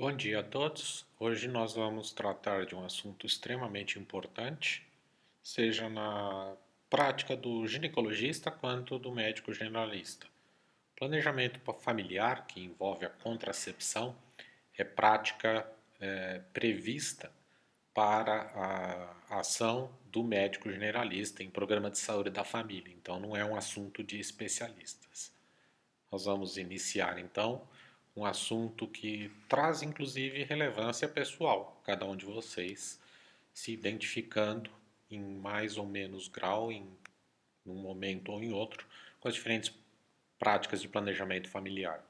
Bom dia a todos. Hoje nós vamos tratar de um assunto extremamente importante, seja na prática do ginecologista quanto do médico generalista. Planejamento familiar, que envolve a contracepção, é prática prevista para a ação do médico generalista em programa de saúde da família, então não é um assunto de especialistas. Nós vamos iniciar então um assunto que traz inclusive relevância pessoal, cada um de vocês se identificando em mais ou menos grau, em um momento ou em outro, com as diferentes práticas de planejamento familiar.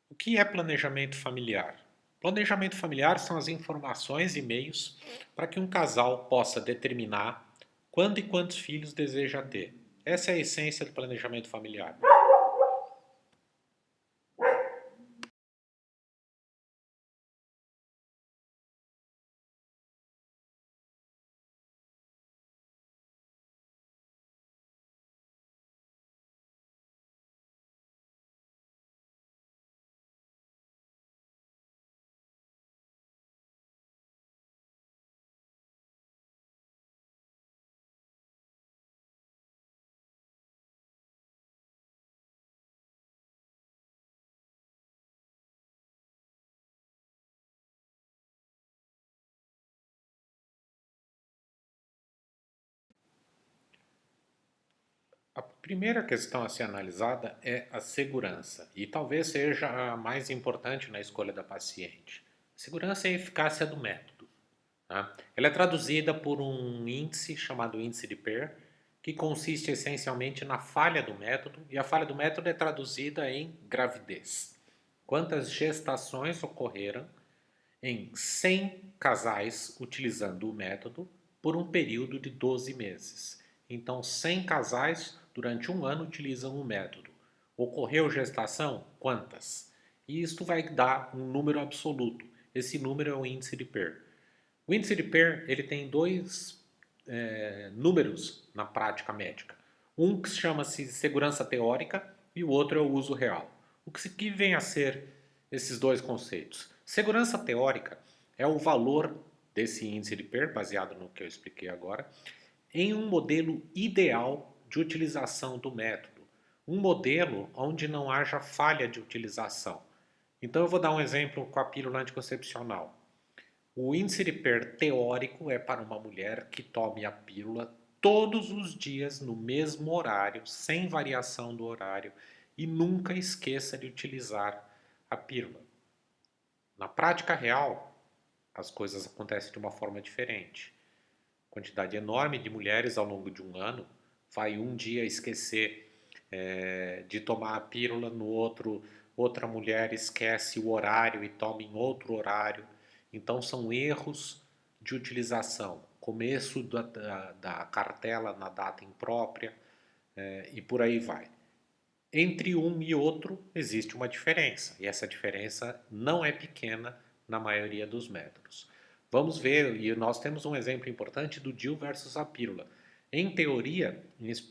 O que é planejamento familiar? Planejamento familiar são as informações e meios para que um casal possa determinar quando e quantos filhos deseja ter. Essa é a essência do planejamento familiar. A primeira questão a ser analisada é a segurança, e talvez seja a mais importante na escolha da paciente. Segurança e eficácia do método. Tá? Ela é traduzida por um índice chamado índice de Pear, que consiste essencialmente na falha do método, e a falha do método é traduzida em gravidez. Quantas gestações ocorreram em 100 casais utilizando o método por um período de 12 meses. Então, 100 casais durante um ano utilizam o método. Ocorreu gestação? Quantas? E isto vai dar um número absoluto. Esse número é o índice de Pear. O índice de Pear ele tem dois números na prática médica. Um que chama-se segurança teórica e o outro é o uso real. O que vem a ser esses dois conceitos? Segurança teórica é o valor desse índice de Pear, baseado no que eu expliquei agora, em um modelo ideal de utilização do método. Um modelo onde não haja falha de utilização. Então eu vou dar um exemplo com a pílula anticoncepcional. O índice de Pear teórico é para uma mulher que tome a pílula todos os dias no mesmo horário, sem variação do horário, e nunca esqueça de utilizar a pílula. Na prática real, as coisas acontecem de uma forma diferente. Quantidade enorme de mulheres ao longo de um ano vai um dia esquecer de tomar a pílula, no outro, outra mulher esquece o horário e toma em outro horário. Então, são erros de utilização. Começo da cartela na data imprópria e por aí vai. Entre um e outro existe uma diferença, e essa diferença não é pequena na maioria dos métodos. Vamos ver, e nós temos um exemplo importante do DIU versus a pílula. Em teoria,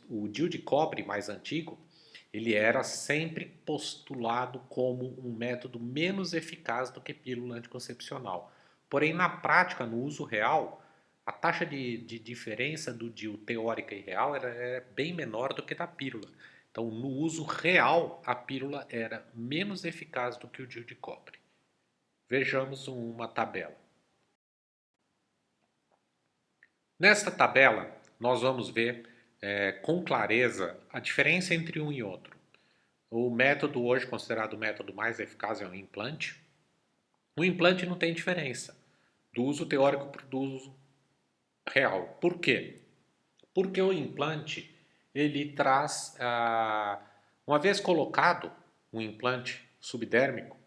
o DIU de cobre mais antigo, ele era sempre postulado como um método menos eficaz do que pílula anticoncepcional. Porém, na prática, no uso real, a taxa de diferença do DIU teórica e real era bem menor do que da pílula. Então, no uso real, a pílula era menos eficaz do que o DIU de cobre. Vejamos uma tabela. Nesta tabela, nós vamos ver com clareza a diferença entre um e outro. O método hoje considerado o método mais eficaz é o implante. O implante não tem diferença do uso teórico para o uso real. Por quê? Porque o implante ele traz, uma vez colocado um implante subdérmico,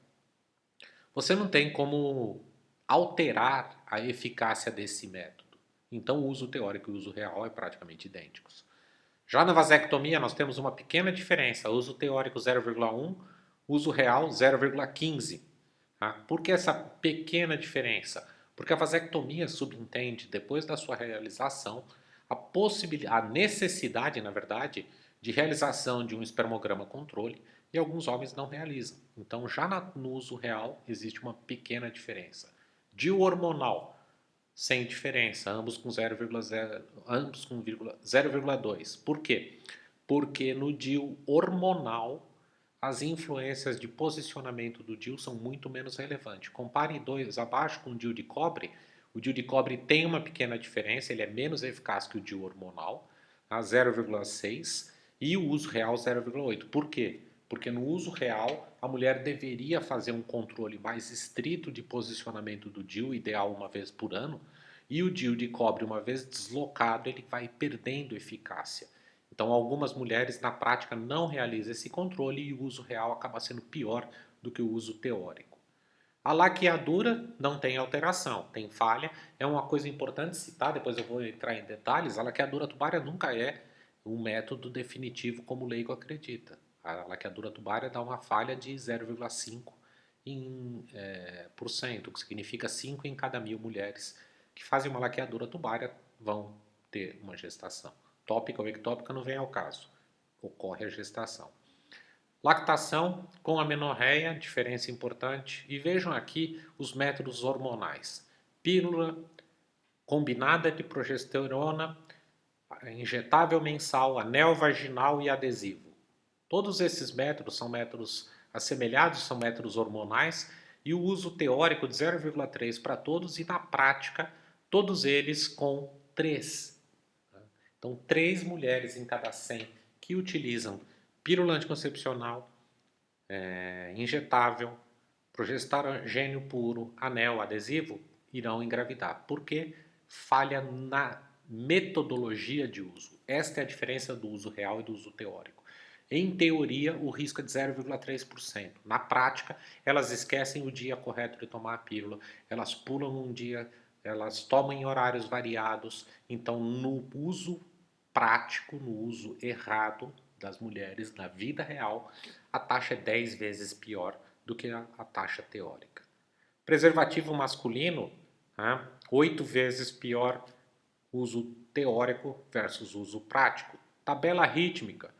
você não tem como alterar a eficácia desse método. Então, o uso teórico e o uso real é praticamente idênticos. Já na vasectomia, nós temos uma pequena diferença. Uso teórico 0,1, uso real 0,15. Tá? Por que essa pequena diferença? Porque a vasectomia subentende, depois da sua realização, a necessidade, na verdade, de realização de um espermograma controle, e alguns homens não realizam. Então, já no uso real, existe uma pequena diferença. DIU hormonal, sem diferença, ambos com 0,0, ambos com 0,2. Por quê? Porque no DIU hormonal, as influências de posicionamento do DIU são muito menos relevantes. Compare dois abaixo com o DIU de cobre. O DIU de cobre tem uma pequena diferença, ele é menos eficaz que o DIU hormonal, a 0,6, e o uso real 0,8. Por quê? Porque no uso real, a mulher deveria fazer um controle mais estrito de posicionamento do DIU, ideal uma vez por ano, e o DIU de cobre, uma vez deslocado, ele vai perdendo eficácia. Então, algumas mulheres na prática não realizam esse controle e o uso real acaba sendo pior do que o uso teórico. A laqueadura não tem alteração, tem falha. É uma coisa importante citar, depois eu vou entrar em detalhes. A laqueadura tubária nunca é um método definitivo como o leigo acredita. A laqueadura tubária dá uma falha de 0,5 por cento, que significa 5 em cada 1.000 mulheres que fazem uma laqueadura tubária vão ter uma gestação. Tópica ou ectópica não vem ao caso, ocorre a gestação. Lactação com amenorreia, diferença importante. E vejam aqui os métodos hormonais. Pílula combinada de progesterona, injetável mensal, anel vaginal e adesivo. Todos esses métodos são métodos assemelhados, são métodos hormonais, e o uso teórico de 0,3 para todos e na prática todos eles com 3. Então, 3 mulheres em cada 100 que utilizam pílula anticoncepcional, injetável, progesterogênio puro, anel, adesivo, irão engravidar. Porque falha na metodologia de uso. Esta é a diferença do uso real e do uso teórico. Em teoria, o risco é de 0,3%. Na prática, elas esquecem o dia correto de tomar a pílula, elas pulam um dia, elas tomam em horários variados. Então, no uso prático, no uso errado das mulheres na vida real, a taxa é 10 vezes pior do que a taxa teórica. Preservativo masculino, 8 vezes pior uso teórico versus uso prático. Tabela rítmica,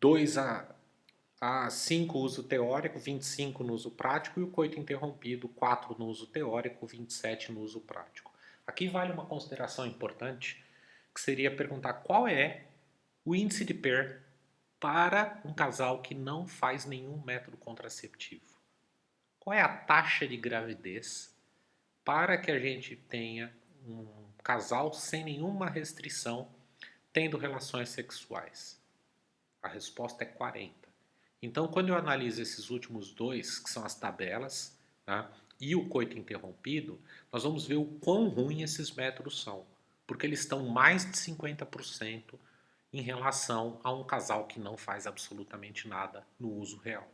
2 a 5 uso teórico, 25 no uso prático, e o coito interrompido, 4 no uso teórico, 27 no uso prático. Aqui vale uma consideração importante, que seria perguntar qual é o índice de PER para um casal que não faz nenhum método contraceptivo. Qual é a taxa de gravidez para que a gente tenha um casal sem nenhuma restrição tendo relações sexuais? A resposta é 40. Então, quando eu analiso esses últimos dois, que são as tabelas, tá, e o coito interrompido, nós vamos ver o quão ruim esses métodos são, porque eles estão mais de 50% em relação a um casal que não faz absolutamente nada no uso real.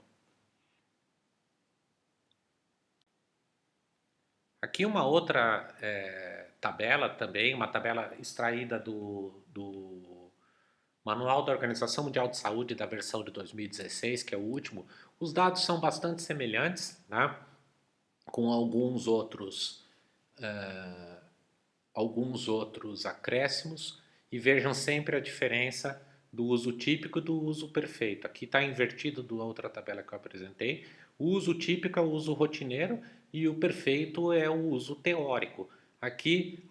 Aqui uma outra tabela também, uma tabela extraída do Manual da Organização Mundial de Saúde da versão de 2016, que é o último. Os dados são bastante semelhantes, né? Com alguns outros acréscimos, e vejam sempre a diferença do uso típico e do uso perfeito. Aqui está invertido da outra tabela que eu apresentei. O uso típico é o uso rotineiro e o perfeito é o uso teórico. Aqui,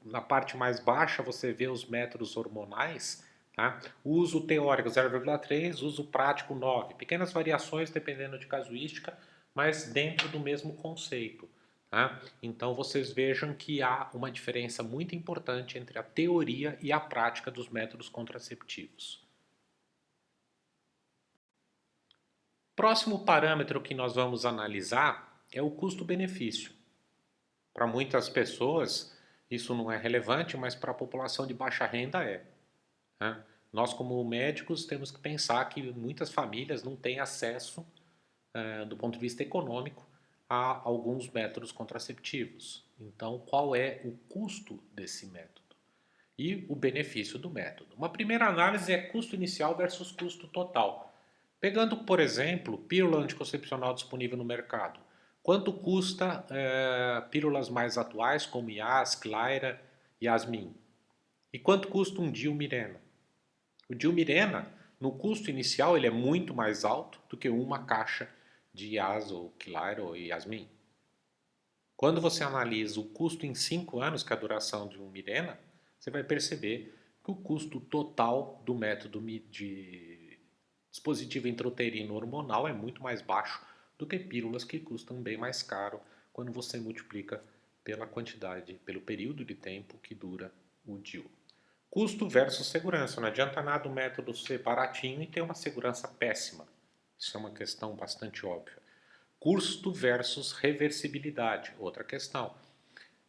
na parte mais baixa, você vê os métodos hormonais. Tá? O uso teórico 0,3, uso prático 9. Pequenas variações dependendo de casuística, mas dentro do mesmo conceito. Tá? Então vocês vejam que há uma diferença muito importante entre a teoria e a prática dos métodos contraceptivos. Próximo parâmetro que nós vamos analisar é o custo-benefício. Para muitas pessoas isso não é relevante, mas para a população de baixa renda é. Né? Nós, como médicos, temos que pensar que muitas famílias não têm acesso, do ponto de vista econômico, a alguns métodos contraceptivos. Então, qual é o custo desse método? E o benefício do método. Uma primeira análise é custo inicial versus custo total. Pegando, por exemplo, pílula anticoncepcional disponível no mercado. Quanto custa pílulas mais atuais, como Yas, Clyra, Yasmin? E quanto custa um DIU Mirena? O DIU Mirena no custo inicial ele é muito mais alto do que uma caixa de Yas ou Kilar ou Yasmin. Quando você analisa o custo em 5 anos, que é a duração de um Mirena, você vai perceber que o custo total do método de dispositivo intrauterino hormonal é muito mais baixo do que pílulas que custam bem mais caro quando você multiplica pela quantidade, pelo período de tempo que dura o DIU. Custo versus segurança. Não adianta nada o método ser baratinho e ter uma segurança péssima. Isso é uma questão bastante óbvia. Custo versus reversibilidade, outra questão.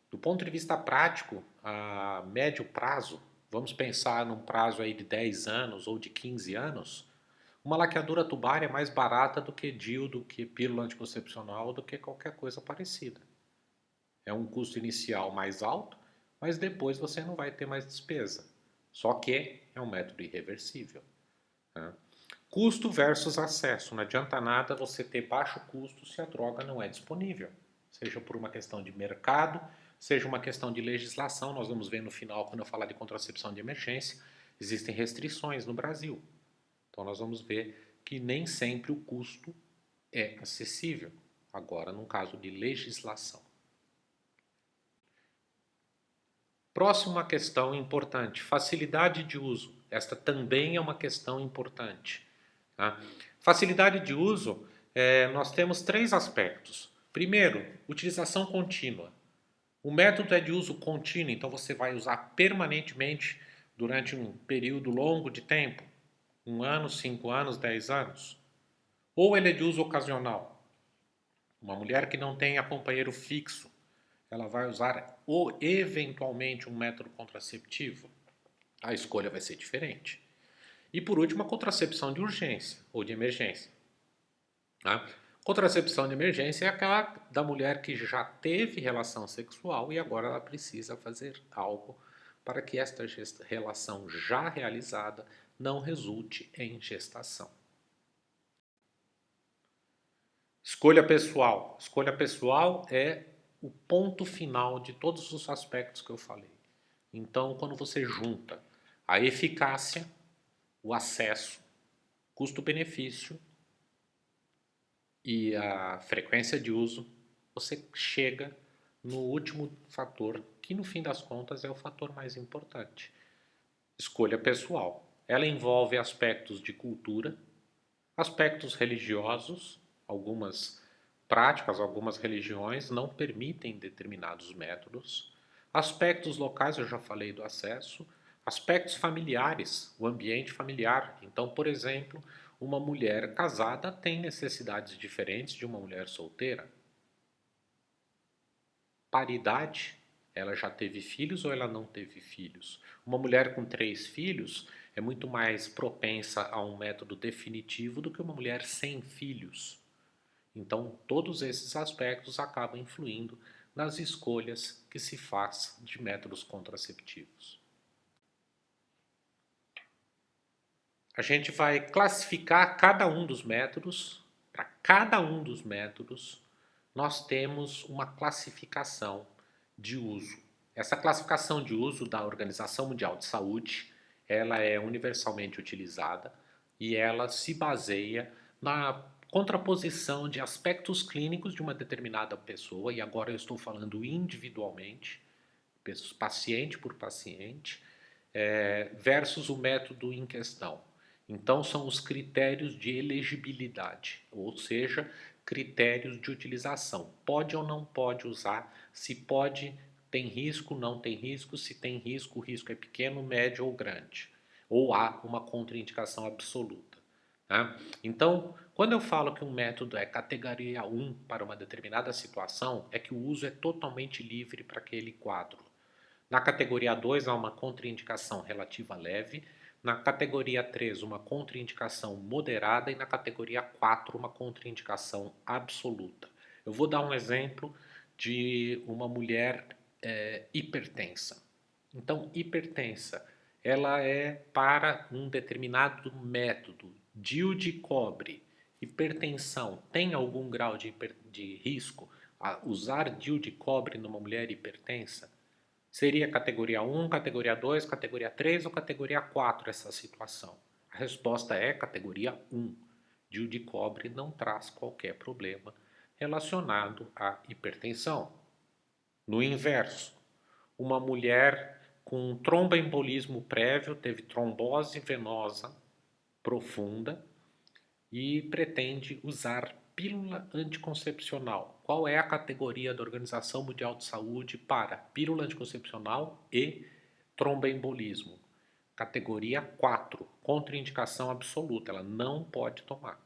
Do ponto de vista prático, a médio prazo, vamos pensar num prazo aí de 10 anos ou de 15 anos, uma laqueadura tubária é mais barata do que DIU, do que pílula anticoncepcional, do que qualquer coisa parecida. É um custo inicial mais alto, mas depois você não vai ter mais despesa. Só que é um método irreversível. Né? Custo versus acesso. Não adianta nada você ter baixo custo se a droga não é disponível. Seja por uma questão de mercado, seja uma questão de legislação. Nós vamos ver no final, quando eu falar de contracepção de emergência, existem restrições no Brasil. Então nós vamos ver que nem sempre o custo é acessível. Agora, num caso de legislação. Próxima questão importante, facilidade de uso. Esta também é uma questão importante. Tá? Facilidade de uso, nós temos 3 aspectos. Primeiro, utilização contínua. O método é de uso contínuo, então você vai usar permanentemente durante um período longo de tempo, 1 ano, 5 anos, 10 anos. Ou ele é de uso ocasional. Uma mulher que não tenha companheiro fixo, ela vai usar ou eventualmente um método contraceptivo, a escolha vai ser diferente. E por último, a contracepção de urgência ou de emergência. Tá? Contracepção de emergência é aquela da mulher que já teve relação sexual e agora ela precisa fazer algo para que esta relação já realizada não resulte em gestação. Escolha pessoal. Escolha pessoal é o ponto final de todos os aspectos que eu falei. Então, quando você junta a eficácia, o acesso, custo-benefício e a frequência de uso, você chega no último fator, que no fim das contas é o fator mais importante. Escolha pessoal. Ela envolve aspectos de cultura, aspectos religiosos, algumas práticas, algumas religiões não permitem determinados métodos. Aspectos locais, eu já falei do acesso. Aspectos familiares, o ambiente familiar. Então, por exemplo, uma mulher casada tem necessidades diferentes de uma mulher solteira. Paridade, ela já teve filhos ou ela não teve filhos? Uma mulher com 3 filhos é muito mais propensa a um método definitivo do que uma mulher sem filhos. Então, todos esses aspectos acabam influindo nas escolhas que se faz de métodos contraceptivos. A gente vai classificar cada um dos métodos. Para cada um dos métodos, nós temos uma classificação de uso. Essa classificação de uso da Organização Mundial de Saúde, ela é universalmente utilizada e ela se baseia na contraposição de aspectos clínicos de uma determinada pessoa, e agora eu estou falando individualmente, paciente por paciente, versus o método em questão. Então, são os critérios de elegibilidade, ou seja, critérios de utilização. Pode ou não pode usar, se pode, tem risco, não tem risco, se tem risco, o risco é pequeno, médio ou grande. Ou há uma contraindicação absoluta. Tá? Então, quando eu falo que um método é categoria 1 para uma determinada situação, é que o uso é totalmente livre para aquele quadro. Na categoria 2 há uma contraindicação relativa leve, na categoria 3 uma contraindicação moderada e na categoria 4 uma contraindicação absoluta. Eu vou dar um exemplo de uma mulher hipertensa. Então, hipertensa, ela é para um determinado método, DIU de cobre, hipertensão, tem algum grau de risco a usar DIU de cobre numa mulher hipertensa? Seria categoria 1, categoria 2, categoria 3 ou categoria 4 essa situação? A resposta é categoria 1. DIU de cobre não traz qualquer problema relacionado à hipertensão. No inverso, uma mulher com tromboembolismo prévio teve trombose venosa profunda e pretende usar pílula anticoncepcional. Qual é a categoria da Organização Mundial de Saúde para pílula anticoncepcional e tromboembolismo? Categoria 4, contraindicação absoluta, ela não pode tomar.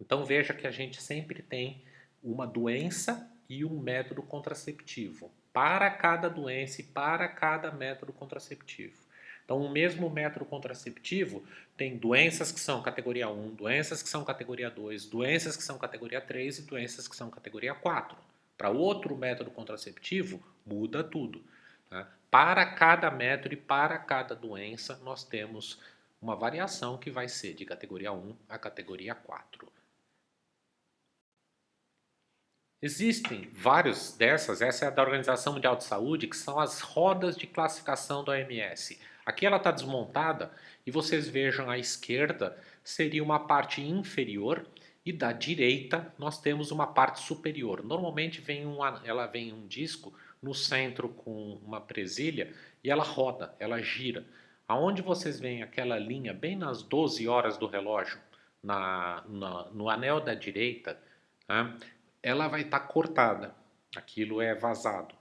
Então veja que a gente sempre tem uma doença e um método contraceptivo para cada doença e para cada método contraceptivo. Então, o mesmo método contraceptivo tem doenças que são categoria 1, doenças que são categoria 2, doenças que são categoria 3 e doenças que são categoria 4. Para outro método contraceptivo, muda tudo. Tá? Para cada método e para cada doença, nós temos uma variação que vai ser de categoria 1 a categoria 4. Existem vários dessas, essa é a da Organização Mundial de Saúde, que são as rodas de classificação da OMS. Aqui ela está desmontada e vocês vejam à esquerda seria uma parte inferior e da direita nós temos uma parte superior. Normalmente ela vem um disco no centro com uma presilha e ela roda, ela gira. Aonde vocês veem aquela linha bem nas 12 horas do relógio, no anel da direita, né? Ela vai estar cortada, aquilo é vazado.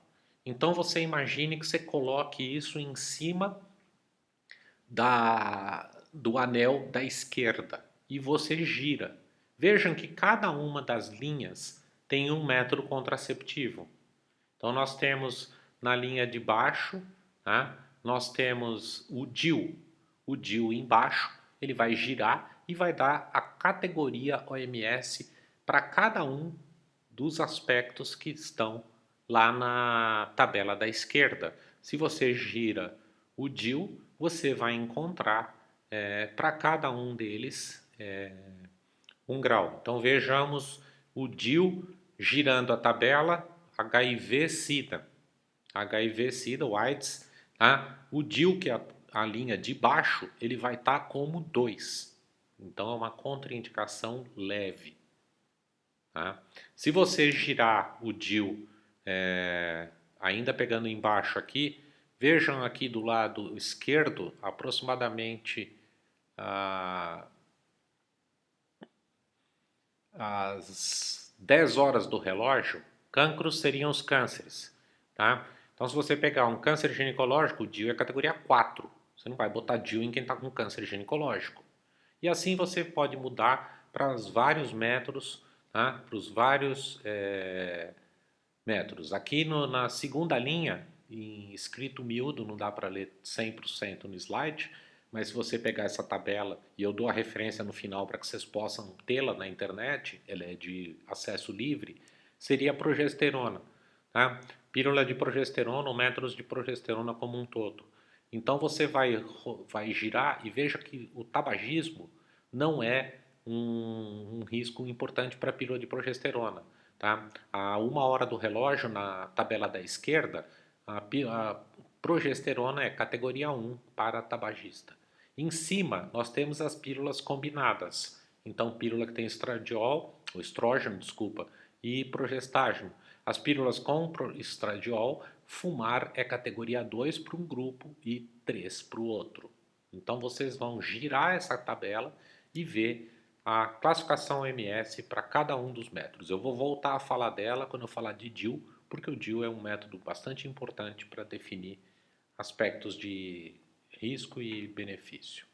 Então você imagine que você coloque isso em cima do anel da esquerda e você gira. Vejam que cada uma das linhas tem um método contraceptivo. Então nós temos na linha de baixo, né, nós temos o DIU. O DIU embaixo, ele vai girar e vai dar a categoria OMS para cada um dos aspectos que estão lá na tabela da esquerda. Se você gira o DIU, você vai encontrar para cada um deles um grau. Então vejamos o DIU girando a tabela HIV-Sida. HIV-Sida, o AIDS, tá? O DIU, que é a linha de baixo, ele vai estar como 2. Então é uma contraindicação leve. Tá? Se você girar o DIU, ainda pegando embaixo aqui, vejam aqui do lado esquerdo, aproximadamente às 10 horas do relógio, cancros seriam os cânceres. Tá? Então, se você pegar um câncer ginecológico, o DIU é categoria 4. Você não vai botar DIU em quem está com câncer ginecológico. E assim você pode mudar para os vários métodos, tá? Para os vários métodos. Aqui na segunda linha, em escrito miúdo, não dá para ler 100% no slide, mas se você pegar essa tabela, e eu dou a referência no final para que vocês possam tê-la na internet, ela é de acesso livre, seria a progesterona. Tá? Pílula de progesterona ou métodos de progesterona como um todo. Então você vai girar e veja que o tabagismo não é um risco importante para a pílula de progesterona. Tá? A 1 hora do relógio, na tabela da esquerda, a progesterona é categoria 1 para tabagista. Em cima, nós temos as pílulas combinadas. Então, pílula que tem estradiol, ou estrógeno, desculpa, e progestágeno. As pílulas com estradiol, fumar é categoria 2 para um grupo e 3 para o outro. Então, vocês vão girar essa tabela e ver a classificação OMS para cada um dos métodos. Eu vou voltar a falar dela quando eu falar de DIU, porque o DIU é um método bastante importante para definir aspectos de risco e benefício.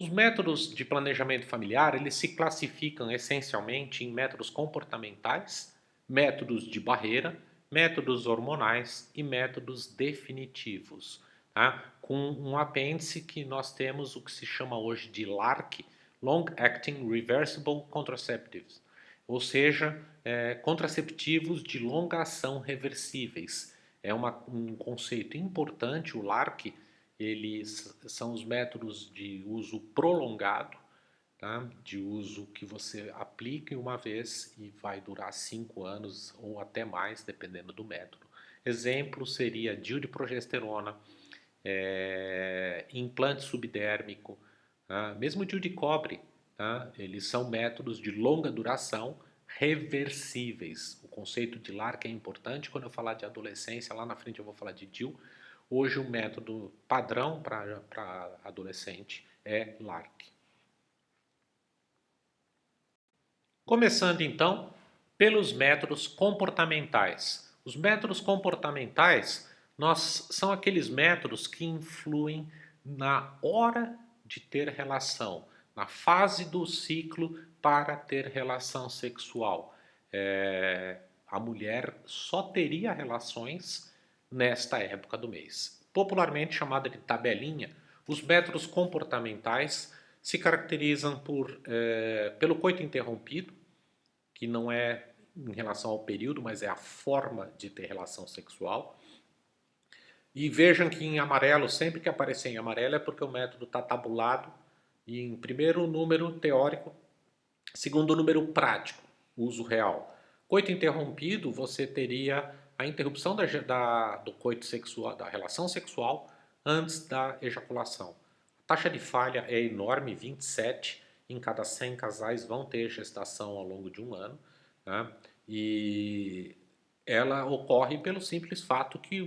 Os métodos de planejamento familiar, eles se classificam essencialmente em métodos comportamentais, métodos de barreira, métodos hormonais e métodos definitivos. Tá? Com um apêndice que nós temos o que se chama hoje de LARC, Long Acting Reversible Contraceptives, ou seja, contraceptivos de longa ação reversíveis. É um conceito importante, o LARC, eles são os métodos de uso prolongado, tá? De uso que você aplica uma vez e vai durar 5 anos ou até mais, dependendo do método. Exemplo seria DIU de progesterona, implante subdérmico, tá? Mesmo o DIU de cobre, tá? Eles são métodos de longa duração, reversíveis. O conceito de LARC é importante. Quando eu falar de adolescência, lá na frente eu vou falar de DIU. Hoje o método padrão para adolescente é LARC. Começando então pelos métodos comportamentais. Os métodos comportamentais são aqueles métodos que influem na hora de ter relação, na fase do ciclo para ter relação sexual. A mulher só teria relações nesta época do mês. Popularmente chamada de tabelinha, os métodos comportamentais se caracterizam pelo coito interrompido, que não é em relação ao período, mas é a forma de ter relação sexual. E vejam que em amarelo, sempre que aparecer em amarelo, é porque o método está tabulado em primeiro número teórico, segundo número prático, uso real. Coito interrompido, você teria a interrupção do coito sexual, da relação sexual, antes da ejaculação. A taxa de falha é enorme, 27 em cada 100 casais vão ter gestação ao longo de um ano, né? E ela ocorre pelo simples fato que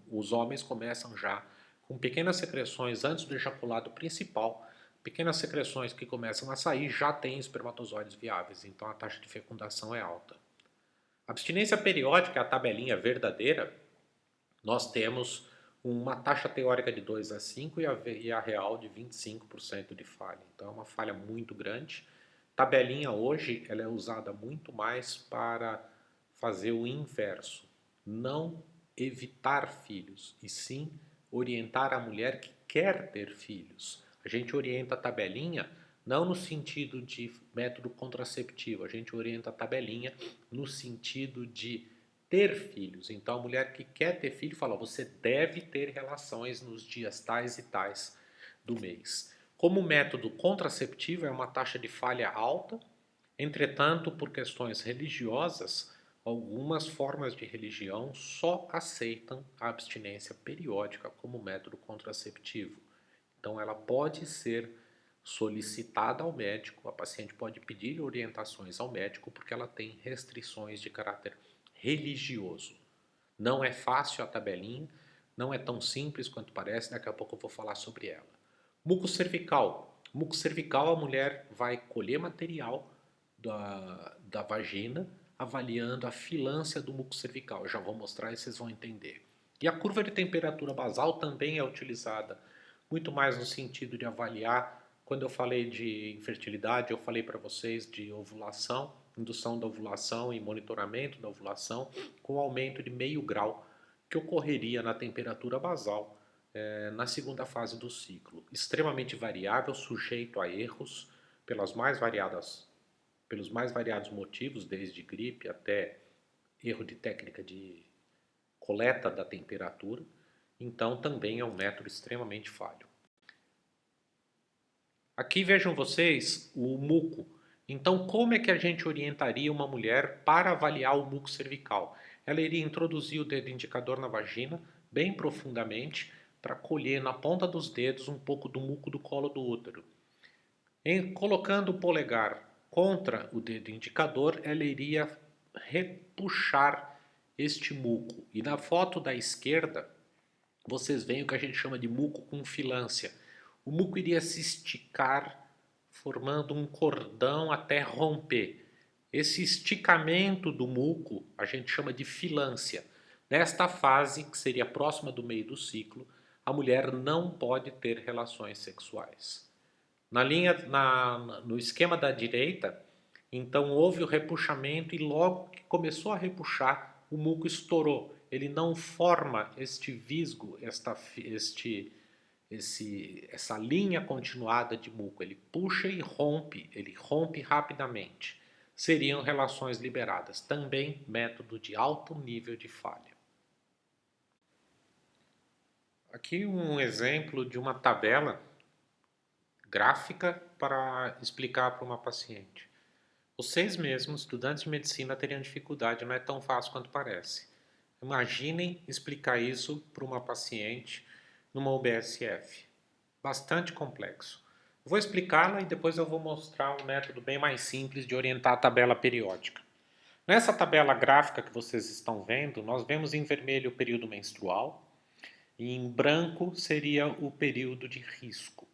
os homens começam já com pequenas secreções antes do ejaculado principal, pequenas secreções que começam a sair já têm espermatozoides viáveis, então a taxa de fecundação é alta. Abstinência periódica, a tabelinha verdadeira, nós temos uma taxa teórica de 2 a 5 e a real de 25% de falha. Então é uma falha muito grande. Tabelinha hoje ela é usada muito mais para fazer o inverso, não evitar filhos, e sim orientar a mulher que quer ter filhos. A gente orienta a tabelinha não no sentido de método contraceptivo, a gente orienta a tabelinha no sentido de ter filhos. Então a mulher que quer ter filho fala, você deve ter relações nos dias tais e tais do mês. Como método contraceptivo é uma taxa de falha alta, entretanto, por questões religiosas, algumas formas de religião só aceitam a abstinência periódica como método contraceptivo. Então ela pode ser solicitada ao médico, a paciente pode pedir orientações ao médico porque ela tem restrições de caráter religioso. Não é fácil a tabelinha, não é tão simples quanto parece, daqui a pouco eu vou falar sobre ela. Muco cervical. Muco cervical, a mulher vai colher material da vagina, avaliando a filância do muco cervical. Eu já vou mostrar e vocês vão entender. E a curva de temperatura basal também é utilizada muito mais no sentido de avaliar. Quando eu falei de infertilidade, eu falei para vocês de ovulação, indução da ovulação e monitoramento da ovulação, com aumento de meio grau que ocorreria na temperatura basal na segunda fase do ciclo. Extremamente variável, sujeito a erros pelos mais variados motivos, desde gripe até erro de técnica de coleta da temperatura. Então também é um método extremamente falho. Aqui vejam vocês o muco. Então, como é que a gente orientaria uma mulher para avaliar o muco cervical? Ela iria introduzir o dedo indicador na vagina, bem profundamente, para colher na ponta dos dedos um pouco do muco do colo do útero. Colocando o polegar contra o dedo indicador, ela iria repuxar este muco. E na foto da esquerda, vocês veem o que a gente chama de muco com filância. O muco iria se esticar, formando um cordão até romper. Esse esticamento do muco a gente chama de filância. Nesta fase, que seria próxima do meio do ciclo, a mulher não pode ter relações sexuais. No esquema da direita, então houve o repuxamento e logo que começou a repuxar, o muco estourou. Ele não forma este visgo, essa linha continuada de muco. Ele puxa e rompe, ele rompe rapidamente. Seriam relações liberadas. Também método de alto nível de falha. Aqui um exemplo de uma tabela gráfica para explicar para uma paciente. Vocês mesmos, estudantes de medicina, teriam dificuldade, não é tão fácil quanto parece. Imaginem explicar isso para uma paciente numa UBSF. Bastante complexo. Vou explicá-la e depois eu vou mostrar um método bem mais simples de orientar a tabela periódica. Nessa tabela gráfica que vocês estão vendo, nós vemos em vermelho o período menstrual e em branco seria o período de risco.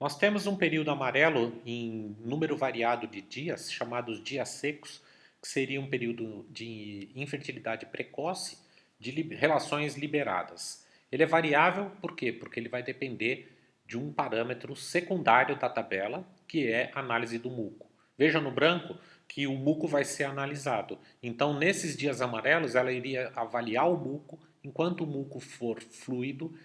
Nós temos um período amarelo em número variado de dias, chamados dias secos, que seria um período de infertilidade precoce de relações liberadas. Ele é variável por quê? Porque ele vai depender de um parâmetro secundário da tabela, que é a análise do muco. Veja no branco que o muco vai ser analisado. Então, nesses dias amarelos, ela iria avaliar o muco. Enquanto o muco for fluido,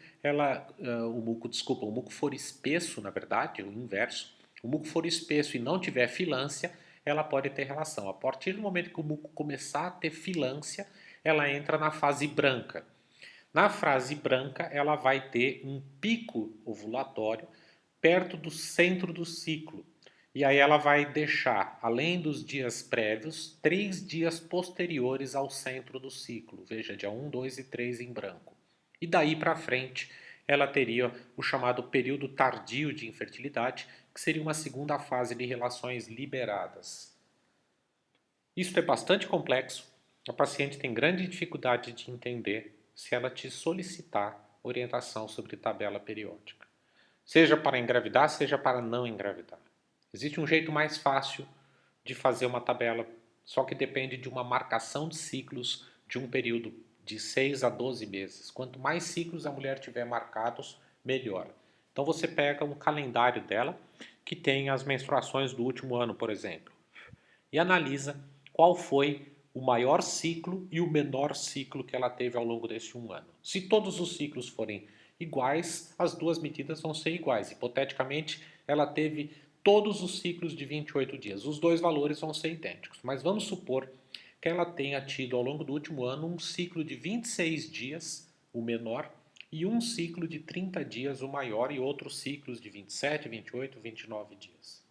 o muco for espesso, na verdade, o inverso. O muco for espesso e não tiver filância, ela pode ter relação. A partir do momento que o muco começar a ter filância, ela entra na fase branca. Na fase branca, ela vai ter um pico ovulatório perto do centro do ciclo. E aí ela vai deixar, além dos dias prévios, 3 dias posteriores ao centro do ciclo. Veja, dia 1, 2 e 3 em branco. E daí para frente, ela teria o chamado período tardio de infertilidade, que seria uma segunda fase de relações liberadas. Isso é bastante complexo. A paciente tem grande dificuldade de entender se ela te solicitar orientação sobre tabela periódica. Seja para engravidar, seja para não engravidar. Existe um jeito mais fácil de fazer uma tabela, só que depende de uma marcação de ciclos de um período de 6 a 12 meses. Quanto mais ciclos a mulher tiver marcados, melhor. Então você pega um calendário dela que tem as menstruações do último ano, por exemplo, e analisa qual foi o maior ciclo e o menor ciclo que ela teve ao longo desse um ano. Se todos os ciclos forem iguais, as duas medidas vão ser iguais. Hipoteticamente, ela teve todos os ciclos de 28 dias. Os dois valores vão ser idênticos. Mas vamos supor que ela tenha tido ao longo do último ano um ciclo de 26 dias, o menor, e um ciclo de 30 dias, o maior, e outros ciclos de 27, 28, 29 dias.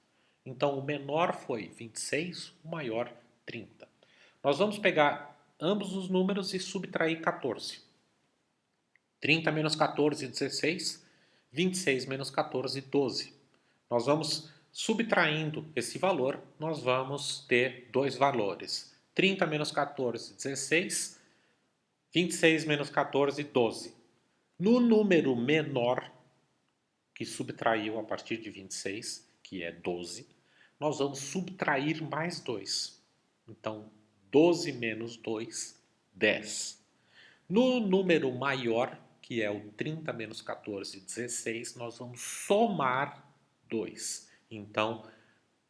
Então, o menor foi 26, o maior 30. Nós vamos pegar ambos os números e subtrair 14. 30 menos 14, 16. 26 menos 14, 12. Nós vamos subtraindo esse valor, nós vamos ter dois valores. 30 menos 14, 16. 26 menos 14, 12. No número menor, que subtraiu a partir de 26, que é 12, nós vamos subtrair mais 2. Então, 12 menos 2, 10. No número maior, que é o 30 menos 14, 16, nós vamos somar 2. Então,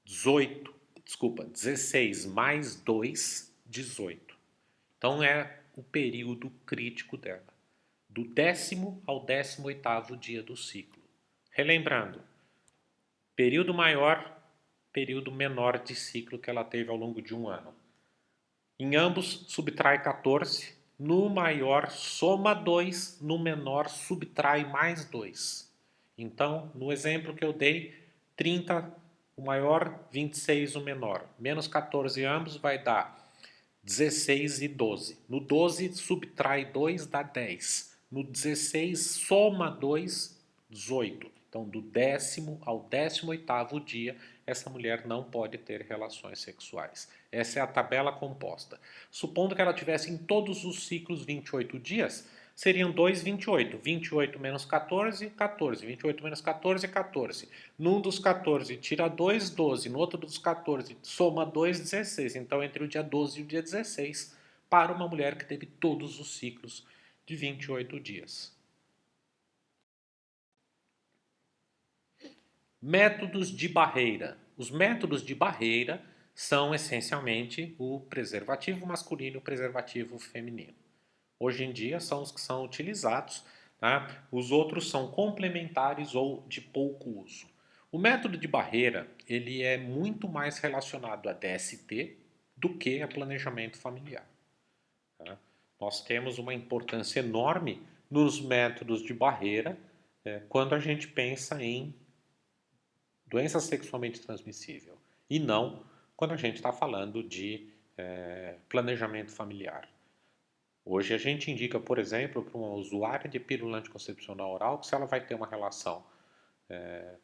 16 mais 2, 18. Então, é o período crítico dela, do 10º ao 18º dia do ciclo. Relembrando, período maior, período menor de ciclo que ela teve ao longo de um ano. Em ambos, subtrai 14. No maior, soma 2. No menor, subtrai mais 2. Então, no exemplo que eu dei, 30 o maior, 26 o menor. Menos 14 ambos vai dar 16 e 12. No 12, subtrai 2, dá 10. No 16, soma 2, 18. Então, do 10º ao 18º dia, essa mulher não pode ter relações sexuais. Essa é a tabela composta. Supondo que ela tivesse em todos os ciclos 28 dias, seriam 2, 28. 28 menos 14, 14. 28 menos 14, 14. Num dos 14, tira 2, 12. No outro dos 14, soma 2, 16. Então, entre o dia 12 e o dia 16, para uma mulher que teve todos os ciclos de 28 dias. Métodos de barreira. Os métodos de barreira são essencialmente o preservativo masculino e o preservativo feminino. Hoje em dia são os que são utilizados, tá? Os outros são complementares ou de pouco uso. O método de barreira ele é muito mais relacionado a DST do que a planejamento familiar. Tá? Nós temos uma importância enorme nos métodos de barreira quando a gente pensa em doença sexualmente transmissível e não quando a gente está falando de planejamento familiar. Hoje a gente indica, por exemplo, para uma usuária de pílula anticoncepcional oral que se ela vai ter uma relação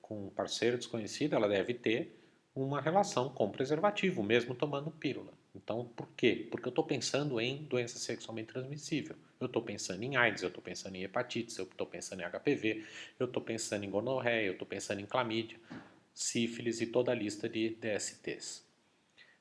com um parceiro desconhecido, ela deve ter uma relação com preservativo, mesmo tomando pílula. Então, por quê? Porque eu estou pensando em doença sexualmente transmissível. Eu estou pensando em AIDS, eu estou pensando em hepatite, eu estou pensando em HPV, eu estou pensando em gonorreia, eu estou pensando em clamídia, sífilis e toda a lista de DSTs.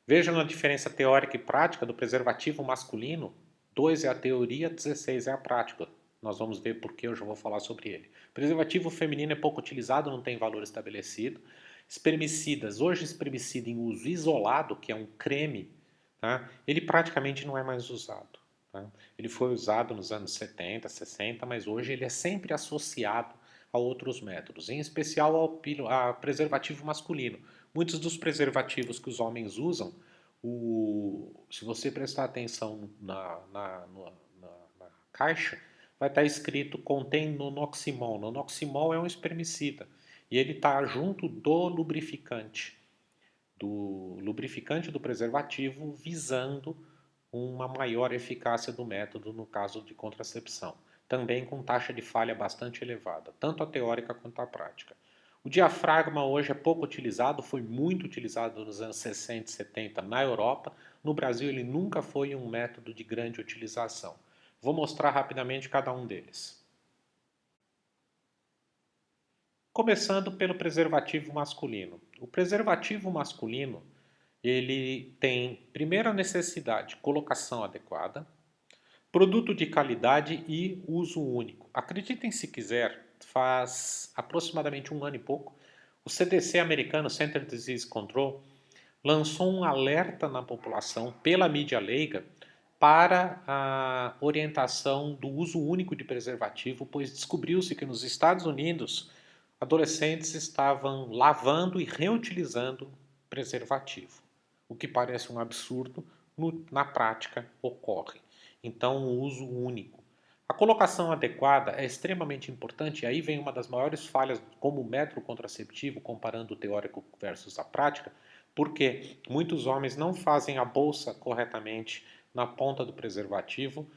Vejam a diferença teórica e prática do preservativo masculino. 2 é a teoria, 16 é a prática. Nós vamos ver por que eu já vou falar sobre ele. Preservativo feminino é pouco utilizado, não tem valor estabelecido. Espermicidas, hoje espermicida em uso isolado, que é um creme, tá? Ele praticamente não é mais usado. Tá? Ele foi usado nos anos 70, 60, mas hoje ele é sempre associado a outros métodos, em especial ao preservativo masculino. Muitos dos preservativos que os homens usam, se você prestar atenção na caixa, vai estar escrito contém nonoximol. Nonoximol é um espermicida e ele está junto do lubrificante do preservativo, visando uma maior eficácia do método no caso de contracepção, também com taxa de falha bastante elevada, tanto a teórica quanto a prática. O diafragma hoje é pouco utilizado, foi muito utilizado nos anos 60 e 70 na Europa. No Brasil ele nunca foi um método de grande utilização. Vou mostrar rapidamente cada um deles. Começando pelo preservativo masculino. O preservativo masculino, ele tem primeira necessidade, colocação adequada, produto de qualidade e uso único. Acreditem se quiser, faz aproximadamente um ano e pouco, o CDC americano, Center Disease Control, lançou um alerta na população pela mídia leiga para a orientação do uso único de preservativo, pois descobriu-se que nos Estados Unidos adolescentes estavam lavando e reutilizando preservativo, o que parece um absurdo, na prática ocorre. Então, o uso único. A colocação adequada é extremamente importante, e aí vem uma das maiores falhas como método contraceptivo, comparando o teórico versus a prática, porque muitos homens não fazem a bolsa corretamente na ponta do preservativo,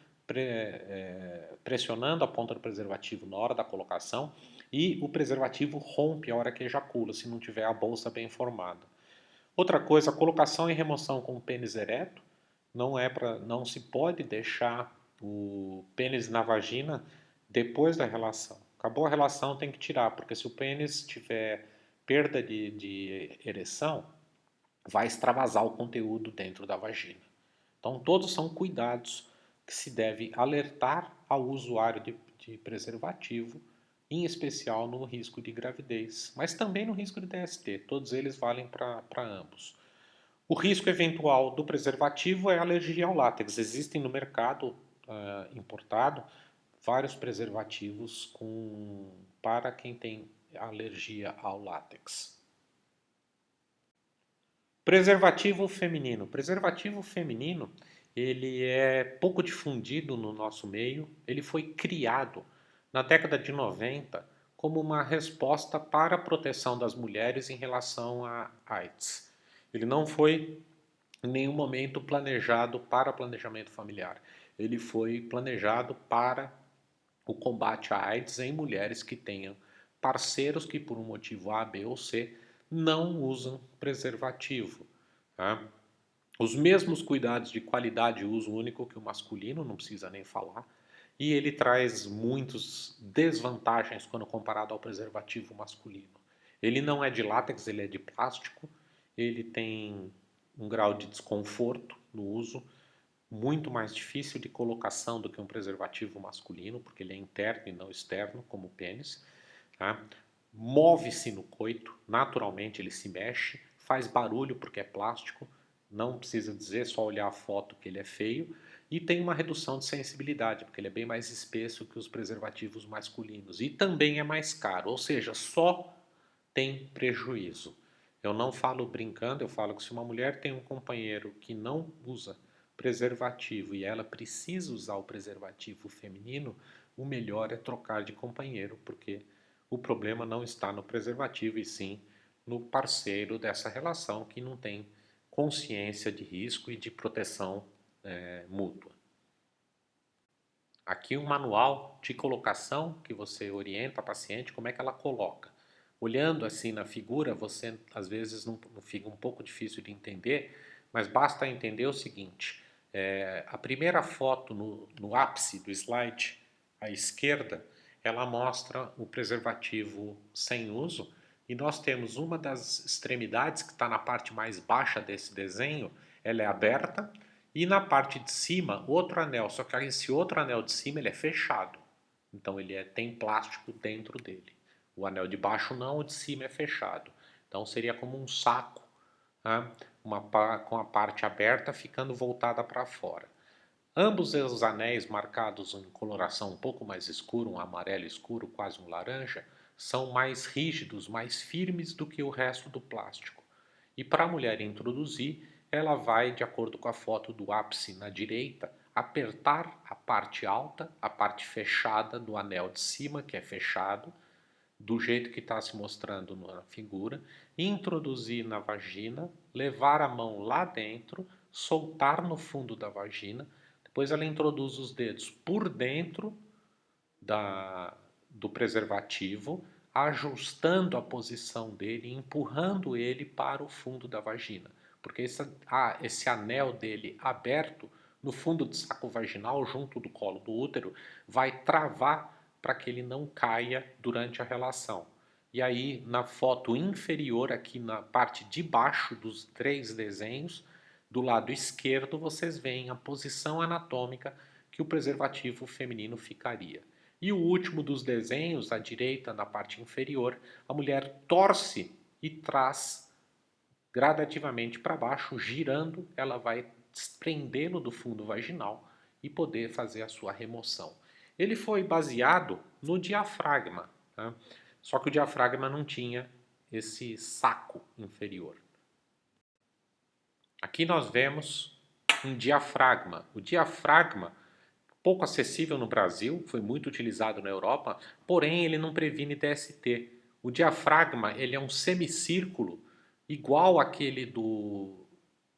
pressionando a ponta do preservativo na hora da colocação, e o preservativo rompe a hora que ejacula, se não tiver a bolsa bem formada. Outra coisa, a colocação e remoção com o pênis ereto, não se pode deixar o pênis na vagina depois da relação. Acabou a relação, tem que tirar, porque se o pênis tiver perda de ereção, vai extravasar o conteúdo dentro da vagina. Então, todos são cuidados que se deve alertar ao usuário de preservativo, em especial no risco de gravidez, mas também no risco de DST. Todos eles valem para ambos. O risco eventual do preservativo é a alergia ao látex. Existem no mercado importado vários preservativos para quem tem alergia ao látex. Preservativo feminino. Preservativo feminino, ele é pouco difundido no nosso meio. Ele foi criado na década de 90 como uma resposta para a proteção das mulheres em relação à AIDS. Ele não foi em nenhum momento planejado para planejamento familiar. Ele foi planejado para o combate à AIDS em mulheres que tenham parceiros que, por um motivo A, B ou C, não usam preservativo. Tá? Os mesmos cuidados de qualidade e uso único que o masculino, não precisa nem falar, e ele traz muitas desvantagens quando comparado ao preservativo masculino. Ele não é de látex, ele é de plástico, ele tem um grau de desconforto no uso, muito mais difícil de colocação do que um preservativo masculino, porque ele é interno e não externo, como o pênis. Tá? Move-se no coito, naturalmente ele se mexe, faz barulho porque é plástico, não precisa dizer, só olhar a foto que ele é feio, e tem uma redução de sensibilidade, porque ele é bem mais espesso que os preservativos masculinos, e também é mais caro, ou seja, só tem prejuízo. Eu não falo brincando, eu falo que se uma mulher tem um companheiro que não usa preservativo e ela precisa usar o preservativo feminino, o melhor é trocar de companheiro, porque o problema não está no preservativo e sim no parceiro dessa relação que não tem consciência de risco e de proteção mútua. Aqui um manual de colocação que você orienta a paciente como é que ela coloca. Olhando assim na figura, você às vezes não fica um pouco difícil de entender, mas basta entender o seguinte: a primeira foto no ápice do slide, à esquerda, ela mostra o preservativo sem uso e nós temos uma das extremidades que está na parte mais baixa desse desenho, ela é aberta e na parte de cima outro anel, só que esse outro anel de cima ele é fechado, então ele tem plástico dentro dele. O anel de baixo não, o de cima é fechado. Então seria como um saco, né? Com a parte aberta ficando voltada para fora. Ambos os anéis marcados em coloração um pouco mais escura, um amarelo escuro, quase um laranja, são mais rígidos, mais firmes do que o resto do plástico. E para a mulher introduzir, ela vai, de acordo com a foto do ápice na direita, apertar a parte alta, a parte fechada do anel de cima, que é fechado, do jeito que está se mostrando na figura, introduzir na vagina, levar a mão lá dentro, soltar no fundo da vagina, depois ela introduz os dedos por dentro do preservativo, ajustando a posição dele, empurrando ele para o fundo da vagina. Porque esse anel dele aberto no fundo do saco vaginal, junto do colo do útero, vai travar para que ele não caia durante a relação. E aí, na foto inferior, aqui na parte de baixo dos 3 desenhos, do lado esquerdo, vocês veem a posição anatômica que o preservativo feminino ficaria. E o último dos desenhos, à direita, na parte inferior, a mulher torce e traz gradativamente para baixo, girando, ela vai desprendê-lo do fundo vaginal e poder fazer a sua remoção. Ele foi baseado no diafragma, tá? Só que o diafragma não tinha esse saco inferior. Aqui nós vemos um diafragma. O diafragma, pouco acessível no Brasil, foi muito utilizado na Europa, porém ele não previne DST. O diafragma ele é um semicírculo igual àquele do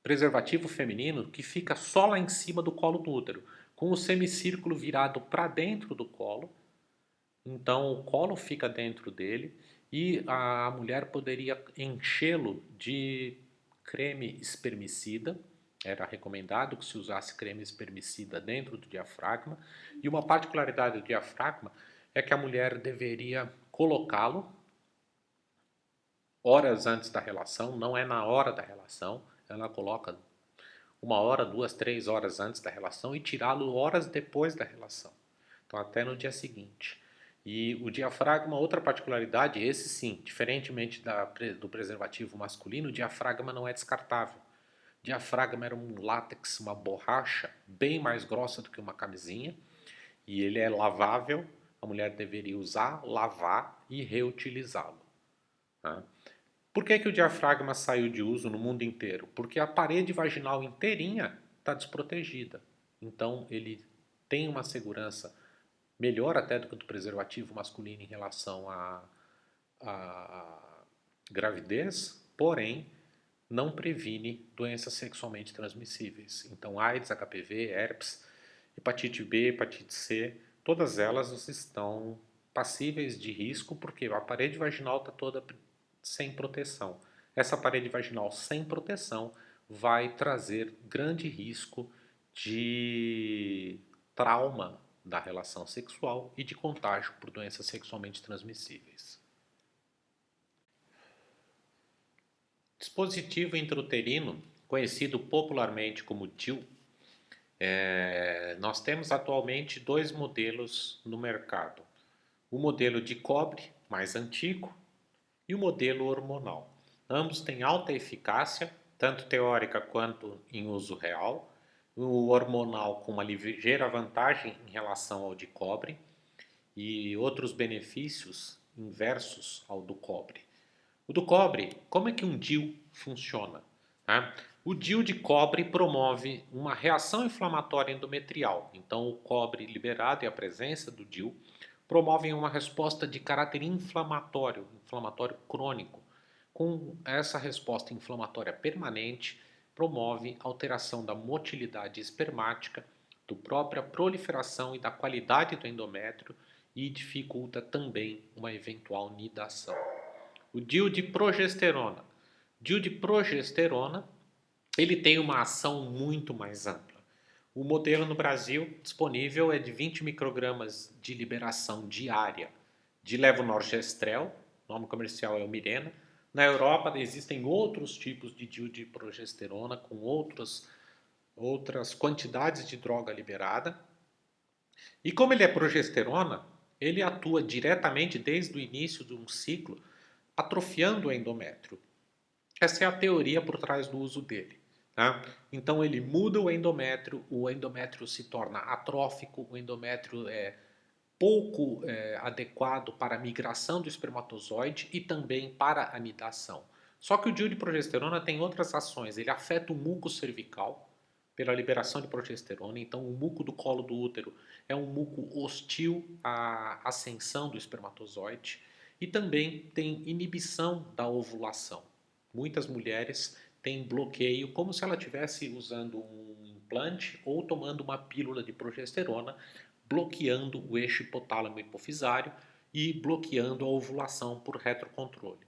preservativo feminino que fica só lá em cima do colo do útero, com o semicírculo virado para dentro do colo. Então o colo fica dentro dele e a mulher poderia enchê-lo de creme espermicida. Era recomendado que se usasse creme espermicida dentro do diafragma. E uma particularidade do diafragma é que a mulher deveria colocá-lo horas antes da relação, não é na hora da relação. Ela coloca 1 hora, 2, 3 horas antes da relação e tirá-lo horas depois da relação. Então até no dia seguinte. E o diafragma, outra particularidade, esse sim, diferentemente do preservativo masculino, o diafragma não é descartável. O diafragma era um látex, uma borracha bem mais grossa do que uma camisinha e ele é lavável. A mulher deveria usar, lavar e reutilizá-lo. Tá? Por que o diafragma saiu de uso no mundo inteiro? Porque a parede vaginal inteirinha está desprotegida. Então ele tem uma segurança melhor até do que o do preservativo masculino em relação à gravidez, porém não previne doenças sexualmente transmissíveis. Então AIDS, HPV, herpes, hepatite B, hepatite C, todas elas estão passíveis de risco porque a parede vaginal está toda sem proteção. Essa parede vaginal sem proteção vai trazer grande risco de trauma da relação sexual e de contágio por doenças sexualmente transmissíveis. Dispositivo intrauterino, conhecido popularmente como DIU, nós temos atualmente 2 modelos no mercado. O modelo de cobre, mais antigo, e o modelo hormonal. Ambos têm alta eficácia, tanto teórica quanto em uso real. O hormonal com uma ligeira vantagem em relação ao de cobre e outros benefícios inversos ao do cobre. O do cobre, como é que um DIU funciona? Né? O DIU de cobre promove uma reação inflamatória endometrial. Então, o cobre liberado e a presença do DIU promovem uma resposta de caráter inflamatório crônico. Com essa resposta inflamatória permanente, promove alteração da motilidade espermática, própria proliferação e da qualidade do endométrio e dificulta também uma eventual nidação. O DIU de progesterona. DIU de progesterona, ele tem uma ação muito mais ampla. O modelo no Brasil disponível é de 20 microgramas de liberação diária de levonorgestrel, o nome comercial é o Mirena. Na Europa existem outros tipos de DIU de progesterona com outras quantidades de droga liberada. E como ele é progesterona, ele atua diretamente desde o início de um ciclo, atrofiando o endométrio. Essa é a teoria por trás do uso dele. Tá? Então ele muda o endométrio se torna atrófico, o endométrio é pouco adequado para a migração do espermatozoide e também para a anidação. Só que o DIU de progesterona tem outras ações, ele afeta o muco cervical pela liberação de progesterona, então o muco do colo do útero é um muco hostil à ascensão do espermatozoide e também tem inibição da ovulação. Muitas mulheres têm bloqueio como se ela estivesse usando um implante ou tomando uma pílula de progesterona, bloqueando o eixo hipotálamo hipofisário e bloqueando a ovulação por retrocontrole.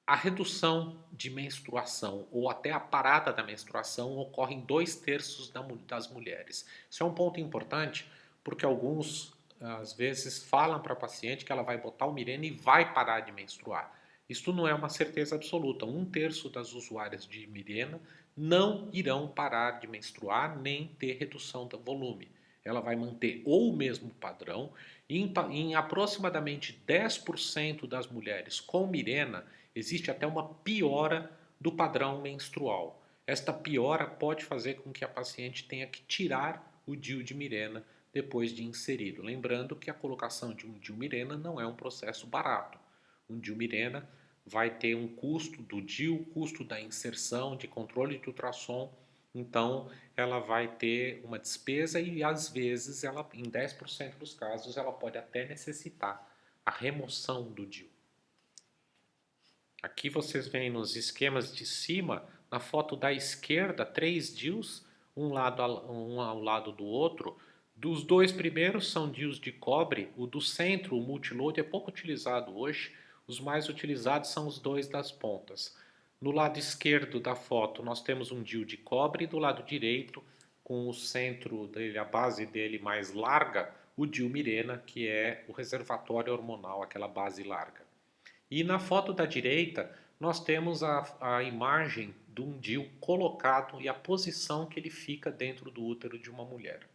A redução de menstruação ou até a parada da menstruação ocorre em 2/3 das mulheres. Isso é um ponto importante porque alguns, às vezes, falam para a paciente que ela vai botar o Mirena e vai parar de menstruar. Isto não é uma certeza absoluta. 1/3 das usuárias de Mirena não irão parar de menstruar nem ter redução do volume. Ela vai manter ou o mesmo padrão. Em aproximadamente 10% das mulheres com Mirena, existe até uma piora do padrão menstrual. Esta piora pode fazer com que a paciente tenha que tirar o DIU de Mirena depois de inserido. Lembrando que a colocação de um DIU Mirena não é um processo barato. Um DIU Mirena vai ter um custo do DIU, custo da inserção, de controle de ultrassom. Então, ela vai ter uma despesa e, às vezes, ela, em 10% dos casos, ela pode até necessitar a remoção do DIU. Aqui vocês veem nos esquemas de cima, na foto da esquerda, 3 DIUs, um ao lado do outro. Dos dois primeiros são DIUs de cobre, o do centro, o multiload, é pouco utilizado hoje. Os mais utilizados são os dois das pontas. No lado esquerdo da foto nós temos um DIU de cobre e do lado direito, com o centro dele, a base dele mais larga, o DIU Mirena, que é o reservatório hormonal, aquela base larga. E na foto da direita, nós temos a imagem de um DIU colocado e a posição que ele fica dentro do útero de uma mulher.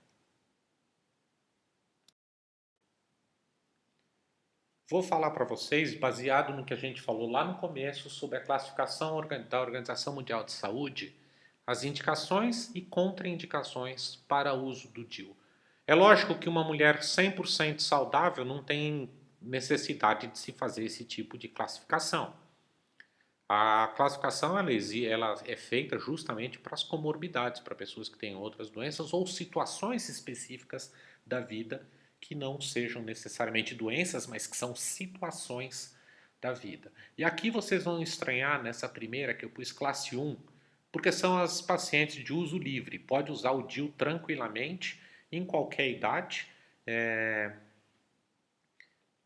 Vou falar para vocês, baseado no que a gente falou lá no começo, sobre a classificação da Organização Mundial de Saúde, as indicações e contraindicações para o uso do DIU. É lógico que uma mulher 100% saudável não tem necessidade de se fazer esse tipo de classificação. A classificação ela é feita justamente para as comorbidades, para pessoas que têm outras doenças ou situações específicas da vida que não sejam necessariamente doenças, mas que são situações da vida. E aqui vocês vão estranhar nessa primeira que eu pus classe 1, porque são as pacientes de uso livre. Pode usar o DIU tranquilamente, em qualquer idade,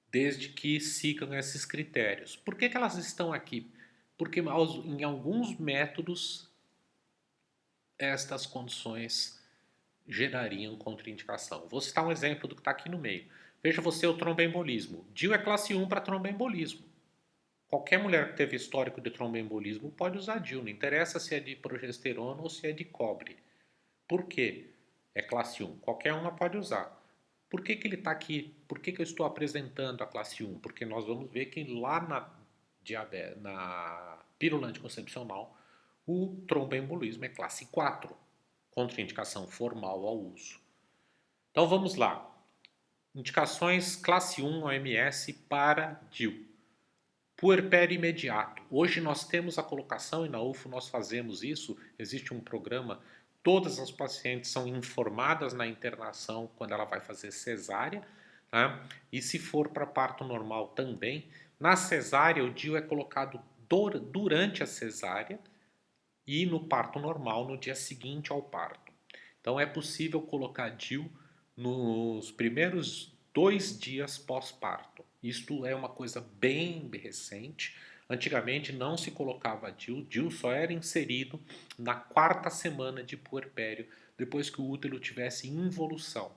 desde que sigam esses critérios. Por que elas estão aqui? Porque em alguns métodos estas condições gerariam contraindicação. Vou citar um exemplo do que está aqui no meio. Veja você o tromboembolismo. DIU é classe 1 para tromboembolismo. Qualquer mulher que teve histórico de tromboembolismo pode usar DIU, não interessa se é de progesterona ou se é de cobre. Por quê? É classe 1. Qualquer uma pode usar. Por que ele está aqui? Por que eu estou apresentando a classe 1? Porque nós vamos ver que lá na pílula anticoncepcional, o tromboembolismo é classe 4, contraindicação formal ao uso. Então vamos lá. Indicações classe 1 OMS para DIU. Puerpério imediato. Hoje nós temos a colocação e na UFO nós fazemos isso. Existe um programa, todas as pacientes são informadas na internação quando ela vai fazer cesárea, tá? E se for para parto normal também. Na cesárea o DIU é colocado durante a cesárea e no parto normal no dia seguinte ao parto. Então é possível colocar DIU nos primeiros 2 dias pós-parto. Isto é uma coisa bem recente. Antigamente não se colocava DIU, DIU só era inserido na 4ª semana de puerpério, depois que o útero tivesse involução.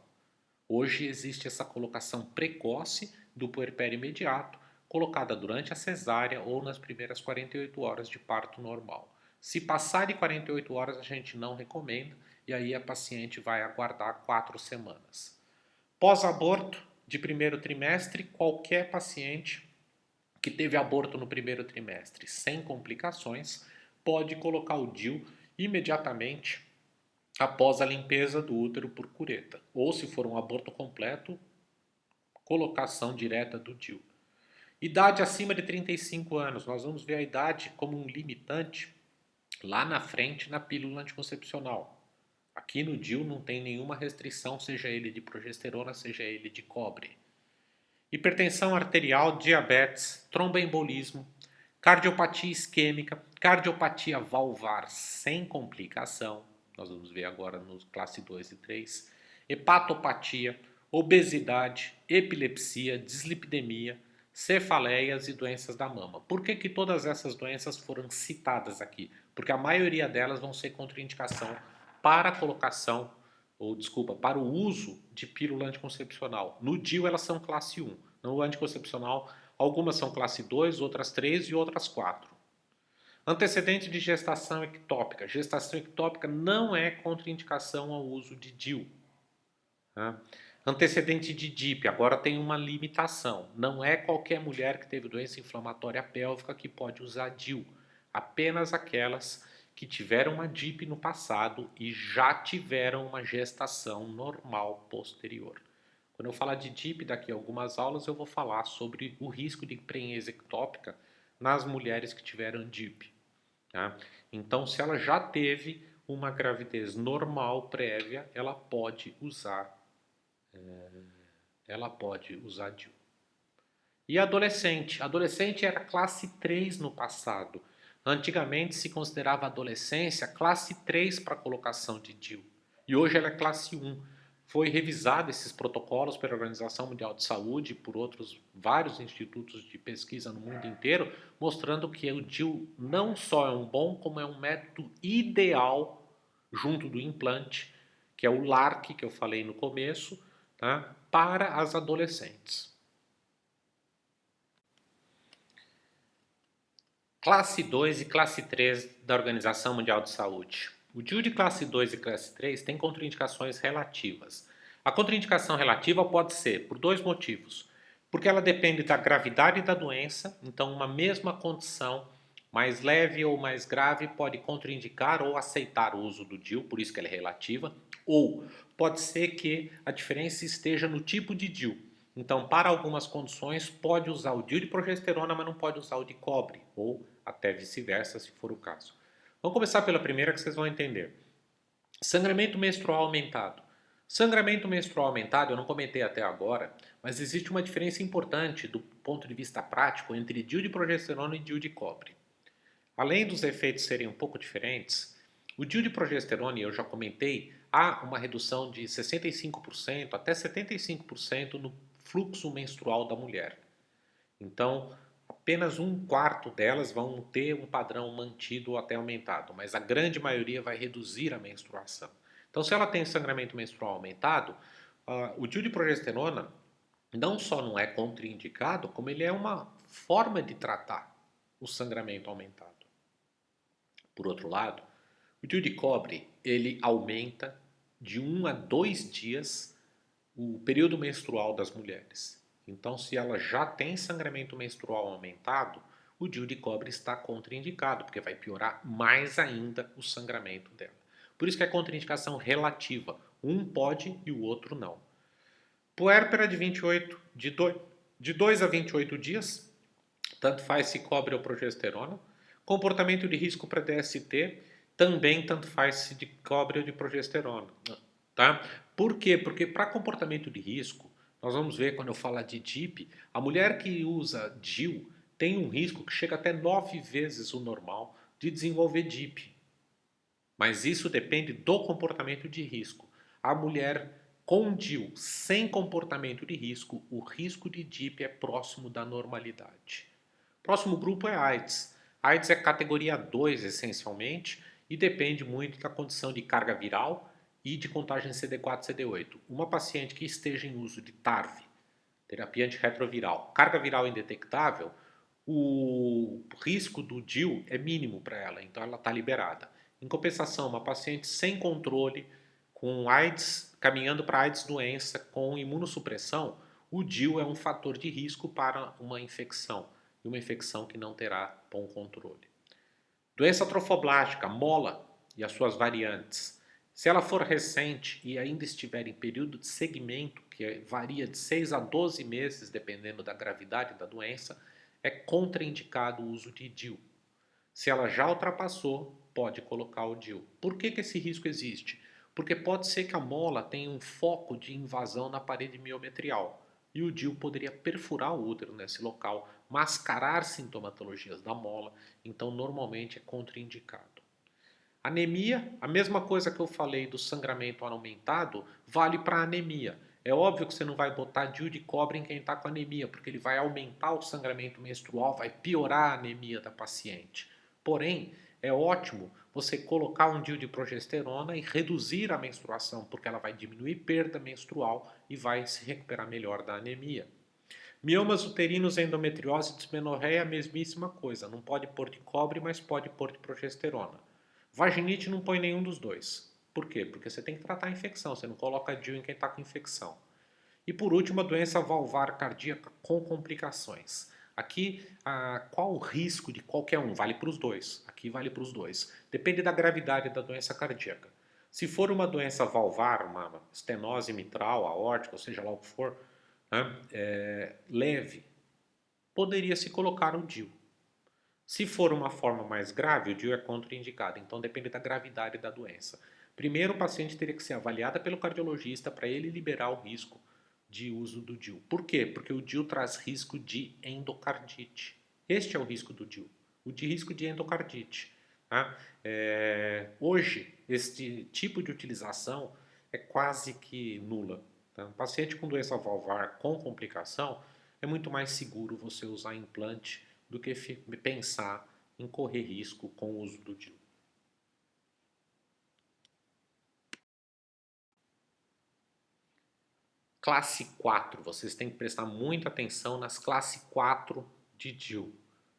Hoje existe essa colocação precoce do puerpério imediato, colocada durante a cesárea ou nas primeiras 48 horas de parto normal. Se passar de 48 horas, a gente não recomenda, e aí a paciente vai aguardar 4 semanas. Pós-aborto de primeiro trimestre, qualquer paciente que teve aborto no primeiro trimestre sem complicações pode colocar o DIU imediatamente após a limpeza do útero por cureta. Ou, se for um aborto completo, colocação direta do DIU. Idade acima de 35 anos. Nós vamos ver a idade como um limitante lá na frente na pílula anticoncepcional. Aqui no DIU não tem nenhuma restrição, seja ele de progesterona, seja ele de cobre. Hipertensão arterial, diabetes, tromboembolismo, cardiopatia isquêmica, cardiopatia valvar sem complicação, nós vamos ver agora nos classe 2 e 3, hepatopatia, obesidade, epilepsia, dislipidemia, cefaleias e doenças da mama. Por que todas essas doenças foram citadas aqui? Porque a maioria delas vão ser contraindicação para a colocação, ou desculpa, para o uso de pílula anticoncepcional. No DIU elas são classe 1, no anticoncepcional algumas são classe 2, outras 3 e outras 4. Antecedente de gestação ectópica. Gestação ectópica não é contraindicação ao uso de DIU. Tá? Antecedente de DIP, agora tem uma limitação. Não é qualquer mulher que teve doença inflamatória pélvica que pode usar DIU. Apenas aquelas que tiveram uma DIP no passado e já tiveram uma gestação normal posterior. Quando eu falar de DIP daqui a algumas aulas, eu vou falar sobre o risco de prenhese ectópica nas mulheres que tiveram DIP. Tá? Então, se ela já teve uma gravidez normal prévia, ela pode usar DIU. E adolescente? Adolescente era classe 3 no passado. Antigamente se considerava adolescência classe 3 para colocação de DIU. E hoje ela é classe 1. Foi revisado esses protocolos pela Organização Mundial de Saúde e por outros vários institutos de pesquisa no mundo inteiro, mostrando que o DIU não só é um bom, como é um método ideal junto do implante, que é o LARC, que eu falei no começo, tá? Para as adolescentes. Classe 2 e classe 3 da Organização Mundial de Saúde. O DIU de classe 2 e classe 3 tem contraindicações relativas. A contraindicação relativa pode ser por 2 motivos. Porque ela depende da gravidade da doença, então uma mesma condição, mais leve ou mais grave, pode contraindicar ou aceitar o uso do DIU, por isso que ela é relativa. Ou pode ser que a diferença esteja no tipo de DIU. Então, para algumas condições, pode usar o DIU de progesterona, mas não pode usar o de cobre, ou até vice-versa, se for o caso. Vamos começar pela primeira que vocês vão entender. Sangramento menstrual aumentado. Sangramento menstrual aumentado, eu não comentei até agora, mas existe uma diferença importante do ponto de vista prático entre DIU de progesterona e DIU de cobre. Além dos efeitos serem um pouco diferentes, o DIU de progesterona, eu já comentei, há uma redução de 65% até 75% no fluxo menstrual da mulher. Então, apenas 1/4 delas vão ter um padrão mantido ou até aumentado, mas a grande maioria vai reduzir a menstruação. Então, se ela tem sangramento menstrual aumentado, o DIU de progesterona não só não é contraindicado, como ele é uma forma de tratar o sangramento aumentado. Por outro lado, o DIU de cobre, ele aumenta de 1 a 2 dias o período menstrual das mulheres. Então, se ela já tem sangramento menstrual aumentado, o DIU de cobre está contraindicado, porque vai piorar mais ainda o sangramento dela. Por isso que é contraindicação relativa. Um pode e o outro não. Puérpera de 2 a 28 dias, tanto faz se cobre ou progesterona. Comportamento de risco para DST, também tanto faz se de cobre ou de progesterona. Tá? Por quê? Porque para comportamento de risco, nós vamos ver quando eu falar de DIP, a mulher que usa DIU tem um risco que chega até 9 vezes o normal de desenvolver DIP. Mas isso depende do comportamento de risco. A mulher com DIU sem comportamento de risco, o risco de DIP é próximo da normalidade. Próximo grupo é AIDS. AIDS é categoria 2 essencialmente e depende muito da condição de carga viral e de contagem CD4 e CD8. Uma paciente que esteja em uso de TARV, terapia antirretroviral, carga viral indetectável, o risco do DIU é mínimo para ela, então ela está liberada. Em compensação, uma paciente sem controle, com AIDS, caminhando para AIDS doença, com imunossupressão, o DIU é um fator de risco para uma infecção, e uma infecção que não terá bom controle. Doença trofoblástica, mola e as suas variantes. Se ela for recente e ainda estiver em período de segmento, que varia de 6 a 12 meses, dependendo da gravidade da doença, é contraindicado o uso de DIU. Se ela já ultrapassou, pode colocar o DIU. Por que esse risco existe? Porque pode ser que a mola tenha um foco de invasão na parede miometrial e o DIU poderia perfurar o útero nesse local, mascarar sintomatologias da mola, então normalmente é contraindicado. Anemia, a mesma coisa que eu falei do sangramento aumentado, vale para anemia. É óbvio que você não vai botar DIU de cobre em quem está com anemia, porque ele vai aumentar o sangramento menstrual, vai piorar a anemia da paciente. Porém, é ótimo você colocar um DIU de progesterona e reduzir a menstruação, porque ela vai diminuir perda menstrual e vai se recuperar melhor da anemia. Miomas uterinos, endometriose e dismenorreia é a mesmíssima coisa. Não pode pôr de cobre, mas pode pôr de progesterona. Vaginite não põe nenhum dos dois. Por quê? Porque você tem que tratar a infecção, você não coloca DIU em quem está com infecção. E por último, a doença valvar cardíaca com complicações. Aqui, qual o risco de qualquer um? Vale para os dois. Aqui vale para os dois. Depende da gravidade da doença cardíaca. Se for uma doença valvar, uma estenose mitral, aórtica, ou seja lá o que for, né, leve, poderia se colocar um DIU. Se for uma forma mais grave, o DIU é contraindicado, então depende da gravidade da doença. Primeiro, o paciente teria que ser avaliado pelo cardiologista para ele liberar o risco de uso do DIU. Por quê? Porque o DIU traz risco de endocardite. Este é o risco do DIU, o de risco de endocardite. Tá? Hoje, este tipo de utilização é quase que nula. Tá? Um paciente com doença valvar com complicação, é muito mais seguro você usar implante do que pensar em correr risco com o uso do DIU. Classe 4, vocês têm que prestar muita atenção nas classe 4 de DIU,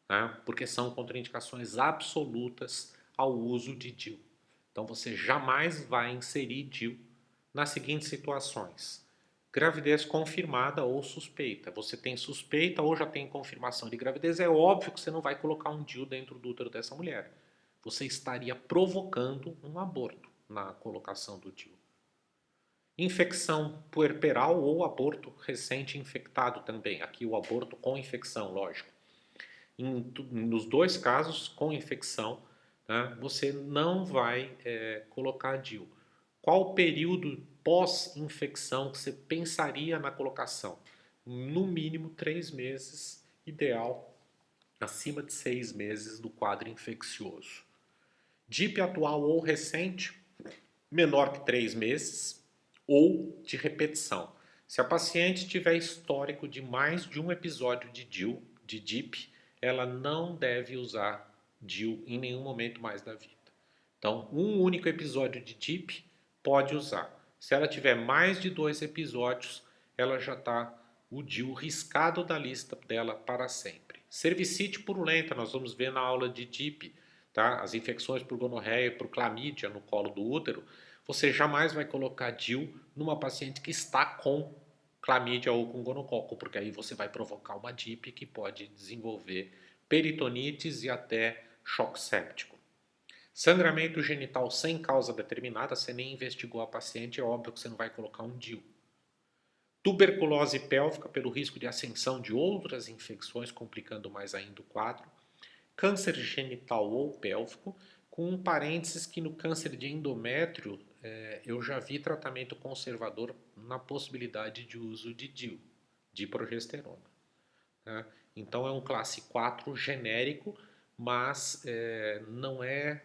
né? Porque são contraindicações absolutas ao uso de DIU. Então você jamais vai inserir DIU nas seguintes situações: gravidez confirmada ou suspeita. Você tem suspeita ou já tem confirmação de gravidez, é óbvio que você não vai colocar um DIU dentro do útero dessa mulher. Você estaria provocando um aborto na colocação do DIU. Infecção puerperal ou aborto recente infectado também. Aqui o aborto com infecção, lógico. Nos dois casos, com infecção, né, você não vai colocar DIU. Qual o período pós-infecção que você pensaria na colocação? No mínimo 3 meses, ideal acima de 6 meses do quadro infeccioso. DIP atual ou recente, menor que 3 meses, ou de repetição. Se a paciente tiver histórico de mais de um episódio de DIU, de DIP, ela não deve usar DIU em nenhum momento mais da vida. Então, um único episódio de DIP pode usar. Se ela tiver mais de 2 episódios, ela já está o DIU riscado da lista dela para sempre. Cervicite purulenta, nós vamos ver na aula de DIP, tá? As infecções por gonorreia e por clamídia no colo do útero. Você jamais vai colocar DIU numa paciente que está com clamídia ou com gonococo, porque aí você vai provocar uma DIP que pode desenvolver peritonites e até choque séptico. Sangramento genital sem causa determinada, você nem investigou a paciente, é óbvio que você não vai colocar um DIU. Tuberculose pélvica, pelo risco de ascensão de outras infecções, complicando mais ainda o quadro. Câncer genital ou pélvico, com um parênteses que no câncer de endométrio eu já vi tratamento conservador na possibilidade de uso de DIU, de progesterona. Né? Então é um classe 4 genérico, mas não é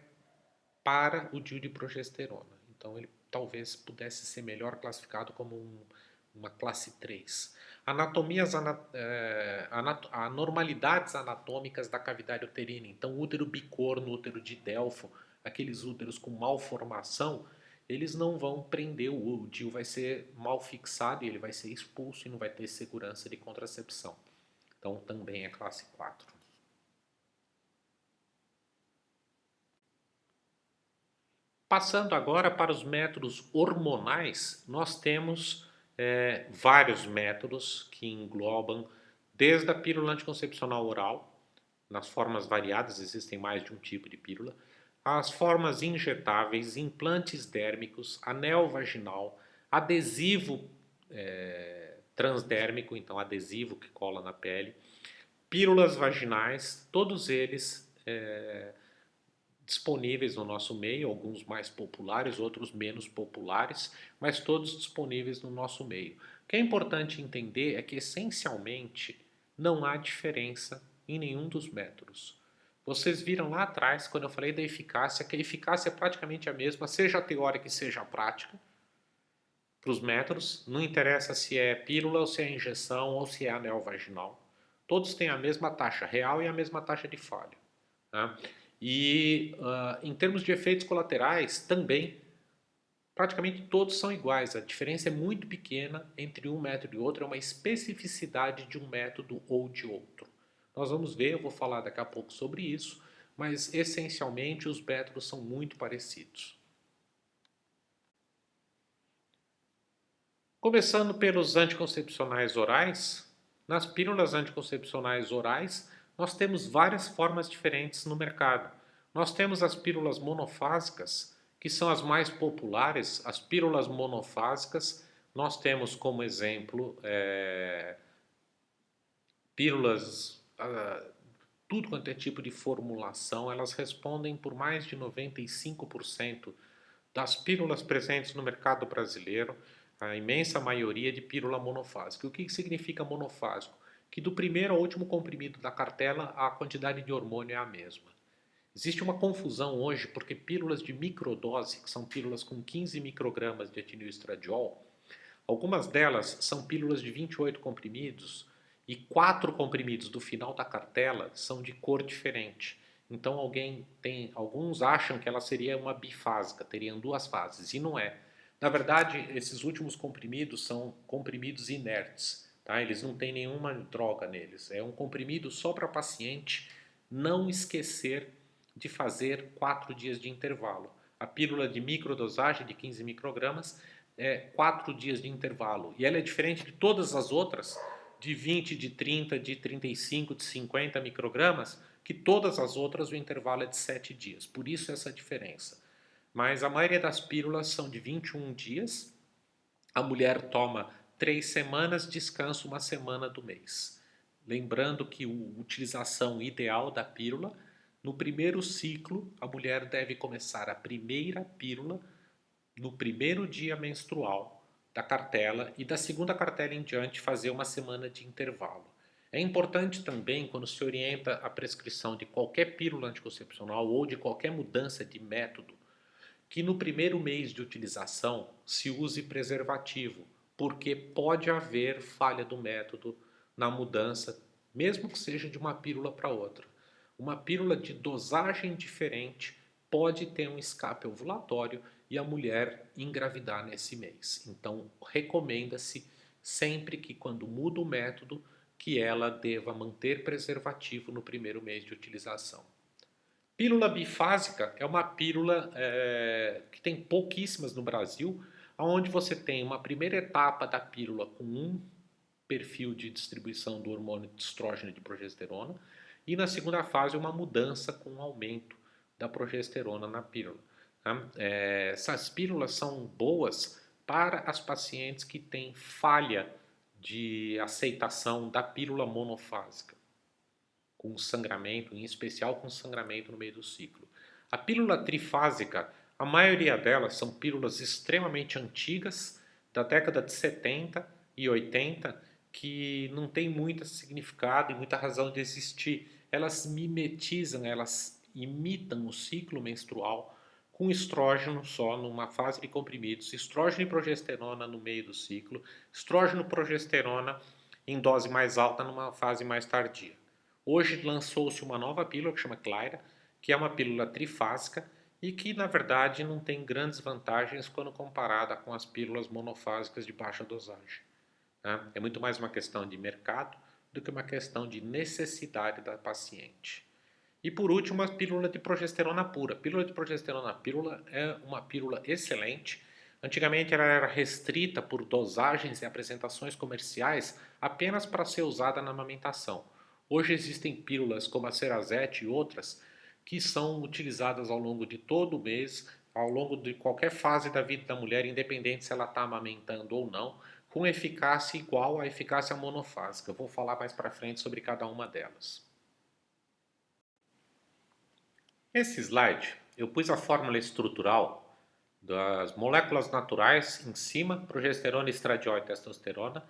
para o DIU de progesterona. Então ele talvez pudesse ser melhor classificado como uma classe 3. Anormalidades anatômicas da cavidade uterina. Então, útero bicorno, útero de Delfo, aqueles úteros com malformação, eles não vão prender o DIU, vai ser mal fixado e ele vai ser expulso e não vai ter segurança de contracepção. Então, também é classe 4. Passando agora para os métodos hormonais, nós temos vários métodos que englobam desde a pílula anticoncepcional oral, nas formas variadas, existem mais de um tipo de pílula, as formas injetáveis, implantes dérmicos, anel vaginal, adesivo transdérmico, então adesivo que cola na pele, pílulas vaginais, todos eles disponíveis no nosso meio, alguns mais populares, outros menos populares, mas todos disponíveis no nosso meio. O que é importante entender é que, essencialmente, não há diferença em nenhum dos métodos. Vocês viram lá atrás, quando eu falei da eficácia, que a eficácia é praticamente a mesma, seja a teórica e seja a prática, para os métodos. Não interessa se é pílula ou se é injeção ou se é anel vaginal. Todos têm a mesma taxa real e a mesma taxa de falha. Tá? E em termos de efeitos colaterais, também, praticamente todos são iguais. A diferença é muito pequena entre um método e outro, é uma especificidade de um método ou de outro. Nós vamos ver, eu vou falar daqui a pouco sobre isso, mas essencialmente os métodos são muito parecidos. Começando pelos anticoncepcionais orais, nas pílulas anticoncepcionais orais, nós temos várias formas diferentes no mercado. Nós temos as pílulas monofásicas, que são as mais populares. As pílulas monofásicas, nós temos como exemplo pílulas, tudo quanto é tipo de formulação, elas respondem por mais de 95% das pílulas presentes no mercado brasileiro, a imensa maioria de pílula monofásica. O que significa monofásico? Que do primeiro ao último comprimido da cartela, a quantidade de hormônio é a mesma. Existe uma confusão hoje porque pílulas de microdose, que são pílulas com 15 microgramas de etilioestradiol, algumas delas são pílulas de 28 comprimidos e 4 comprimidos do final da cartela são de cor diferente. Então alguns acham que ela seria uma bifásica, teriam duas fases, e não é. Na verdade, esses últimos comprimidos são comprimidos inertes, tá? Eles não têm nenhuma droga neles. É um comprimido só para paciente não esquecer de fazer 4 dias de intervalo. A pílula de microdosagem de 15 microgramas é 4 dias de intervalo. E ela é diferente de todas as outras, de 20, de 30, de 35, de 50 microgramas, que todas as outras o intervalo é de 7 dias. Por isso essa diferença. Mas a maioria das pílulas são de 21 dias. A mulher toma 3 semanas, descansa uma semana do mês. Lembrando que a utilização ideal da pílula, no primeiro ciclo, a mulher deve começar a primeira pílula no primeiro dia menstrual da cartela e da segunda cartela em diante fazer uma semana de intervalo. É importante também, quando se orienta a prescrição de qualquer pílula anticoncepcional ou de qualquer mudança de método, que no primeiro mês de utilização se use preservativo, porque pode haver falha do método na mudança, mesmo que seja de uma pílula para outra. Uma pílula de dosagem diferente pode ter um escape ovulatório e a mulher engravidar nesse mês. Então, recomenda-se sempre que, quando muda o método, que ela deva manter preservativo no primeiro mês de utilização. Pílula bifásica é uma pílula que tem pouquíssimas no Brasil, onde você tem uma primeira etapa da pílula com um perfil de distribuição do hormônio de estrógeno e de progesterona, e na segunda fase uma mudança com um aumento da progesterona na pílula. Tá? Essas pílulas são boas para as pacientes que têm falha de aceitação da pílula monofásica, com sangramento, em especial com sangramento no meio do ciclo. A pílula trifásica, a maioria delas são pílulas extremamente antigas, da década de 70 e 80, que não tem muito significado e muita razão de existir. Elas mimetizam, elas imitam o ciclo menstrual com estrógeno só numa fase de comprimidos, estrógeno e progesterona no meio do ciclo, estrógeno e progesterona em dose mais alta numa fase mais tardia. Hoje lançou-se uma nova pílula que chama Clyra, que é uma pílula trifásica e que, na verdade, não tem grandes vantagens quando comparada com as pílulas monofásicas de baixa dosagem. Né? É muito mais uma questão de mercado do que uma questão de necessidade da paciente. E por último, a pílula de progesterona pura. A pílula de progesterona pura é uma pílula excelente. Antigamente ela era restrita por dosagens e apresentações comerciais apenas para ser usada na amamentação. Hoje existem pílulas como a Cerazette e outras que são utilizadas ao longo de todo o mês, ao longo de qualquer fase da vida da mulher, independente se ela está amamentando ou não, com eficácia igual à eficácia monofásica. Eu vou falar mais para frente sobre cada uma delas. Nesse slide, eu pus a fórmula estrutural das moléculas naturais em cima, progesterona, estradiol e testosterona,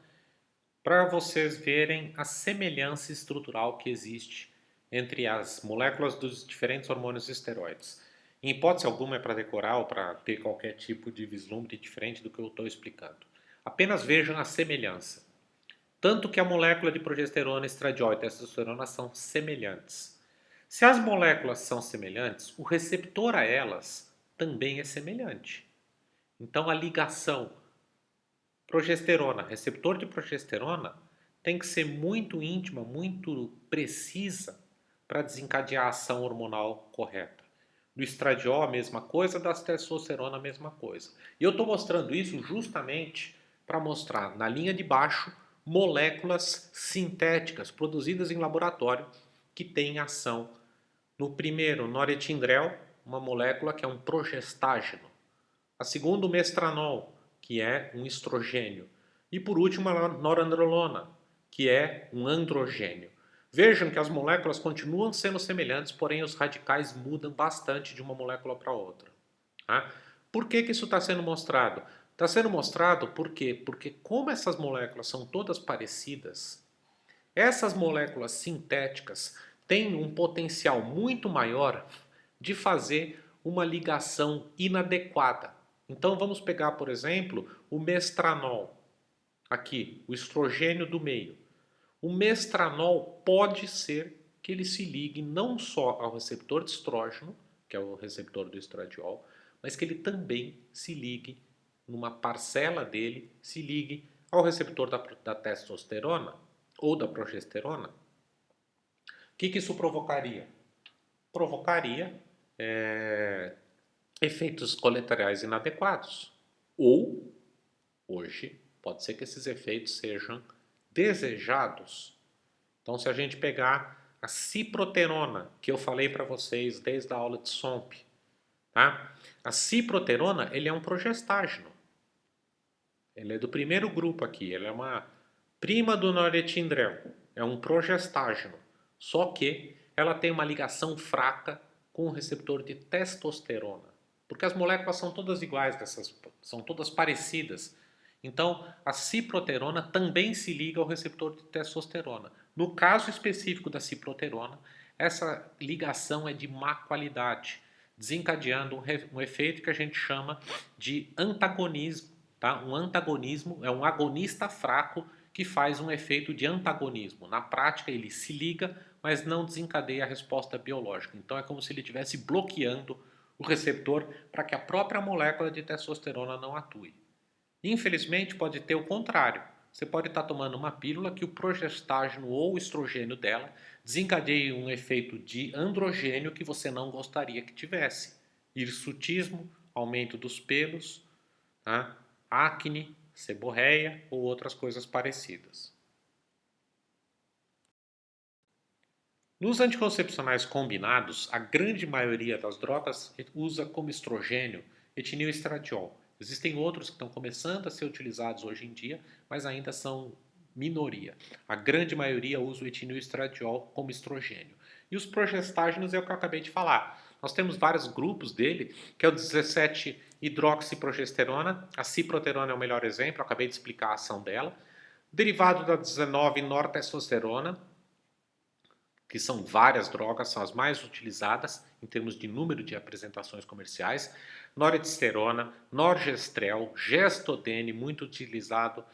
para vocês verem a semelhança estrutural que existe entre as moléculas dos diferentes hormônios esteroides. Em hipótese alguma é para decorar ou para ter qualquer tipo de vislumbre diferente do que eu estou explicando. Apenas vejam a semelhança. Tanto que a molécula de progesterona, estradiol e testosterona são semelhantes. Se as moléculas são semelhantes, o receptor a elas também é semelhante. Então a ligação progesterona, receptor de progesterona, tem que ser muito íntima, muito precisa para desencadear a ação hormonal correta. Do estradiol a mesma coisa, da testosterona a mesma coisa. E eu estou mostrando isso justamente para mostrar na linha de baixo moléculas sintéticas produzidas em laboratório que têm ação. No primeiro, noretindrel, uma molécula que é um progestágeno. A segunda, o mestranol, que é um estrogênio. E por último, a noradrenalona, que é um androgênio. Vejam que as moléculas continuam sendo semelhantes, porém os radicais mudam bastante de uma molécula para outra. Tá? Por que isso está sendo mostrado? Está sendo mostrado por quê? Porque como essas moléculas são todas parecidas, essas moléculas sintéticas têm um potencial muito maior de fazer uma ligação inadequada. Então vamos pegar, por exemplo, o mestranol. Aqui, o estrogênio do meio. O mestranol pode ser que ele se ligue não só ao receptor de estrógeno, que é o receptor do estradiol, mas que ele também se ligue, numa parcela dele, se ligue ao receptor da testosterona ou da progesterona. O que isso provocaria? Provocaria efeitos colaterais inadequados. Ou, hoje, pode ser que esses efeitos sejam desejados. Então, se a gente pegar a ciproterona, que eu falei para vocês desde a aula de SOMP, tá? A ciproterona, ele é um progestágeno. Ele é do primeiro grupo aqui, ele é uma prima do noretindrel, é um progestágeno. Só que ela tem uma ligação fraca com o receptor de testosterona. Porque as moléculas são todas iguais, são todas parecidas. Então, a ciproterona também se liga ao receptor de testosterona. No caso específico da ciproterona, essa ligação é de má qualidade, desencadeando um efeito que a gente chama de antagonismo. Tá? Um antagonismo é um agonista fraco que faz um efeito de antagonismo. Na prática, ele se liga, mas não desencadeia a resposta biológica. Então, é como se ele estivesse bloqueando o receptor para que a própria molécula de testosterona não atue. Infelizmente, pode ter o contrário. Você pode estar tomando uma pílula que o progestágeno ou o estrogênio dela desencadeie um efeito de androgênio que você não gostaria que tivesse. Hirsutismo, aumento dos pelos, tá? Acne, seborreia ou outras coisas parecidas. Nos anticoncepcionais combinados, a grande maioria das drogas usa como estrogênio etinil estradiol. Existem outros que estão começando a ser utilizados hoje em dia, mas ainda são minoria. A grande maioria usa o etinil estradiol como estrogênio. E os progestágenos é o que eu acabei de falar. Nós temos vários grupos dele, que é o 17-hidroxiprogesterona, a ciproterona é o melhor exemplo, eu acabei de explicar a ação dela. Derivado da 19-nortestosterona, que são várias drogas, são as mais utilizadas em termos de número de apresentações comerciais. Norethisterona, norgestrel, gestodene, muito utilizado,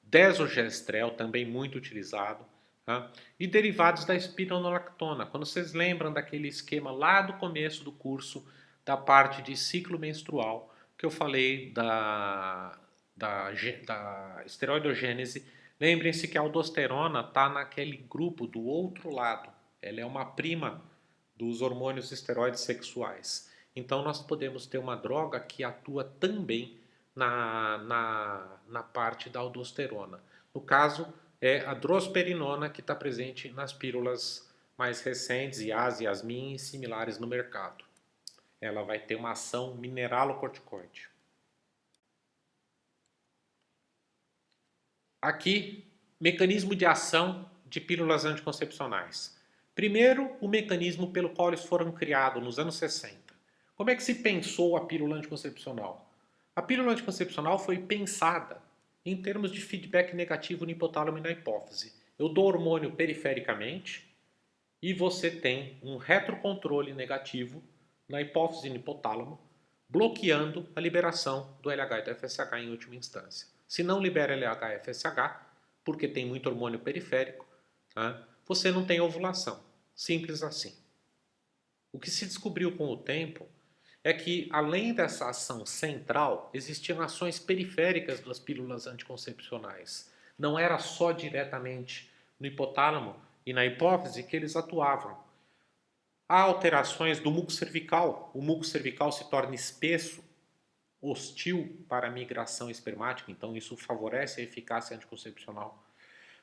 desogestrel, também muito utilizado, tá? E derivados da espironolactona. Quando vocês lembram daquele esquema lá do começo do curso, da parte de ciclo menstrual, que eu falei da esteroidogênese, lembrem-se que a aldosterona está naquele grupo do outro lado. Ela é uma prima dos hormônios esteroides sexuais. Então, nós podemos ter uma droga que atua também na parte da aldosterona. No caso, é a drosperinona, que está presente nas pílulas mais recentes, IAS, Yasmin e similares no mercado. Ela vai ter uma ação mineralocorticoide. Aqui, mecanismo de ação de pílulas anticoncepcionais. Primeiro, o mecanismo pelo qual eles foram criados nos anos 60. Como é que se pensou a pílula anticoncepcional? A pílula anticoncepcional foi pensada em termos de feedback negativo no hipotálamo e na hipófise. Eu dou hormônio perifericamente e você tem um retrocontrole negativo na hipófise e no hipotálamo, bloqueando a liberação do LH e do FSH em última instância. Se não libera LH e FSH, porque tem muito hormônio periférico, tá? Você não tem ovulação. Simples assim. O que se descobriu com o tempo é que, além dessa ação central, existiam ações periféricas das pílulas anticoncepcionais. Não era só diretamente no hipotálamo e na hipófise que eles atuavam. Há alterações do muco cervical. O muco cervical se torna espesso, hostil para a migração espermática, então isso favorece a eficácia anticoncepcional.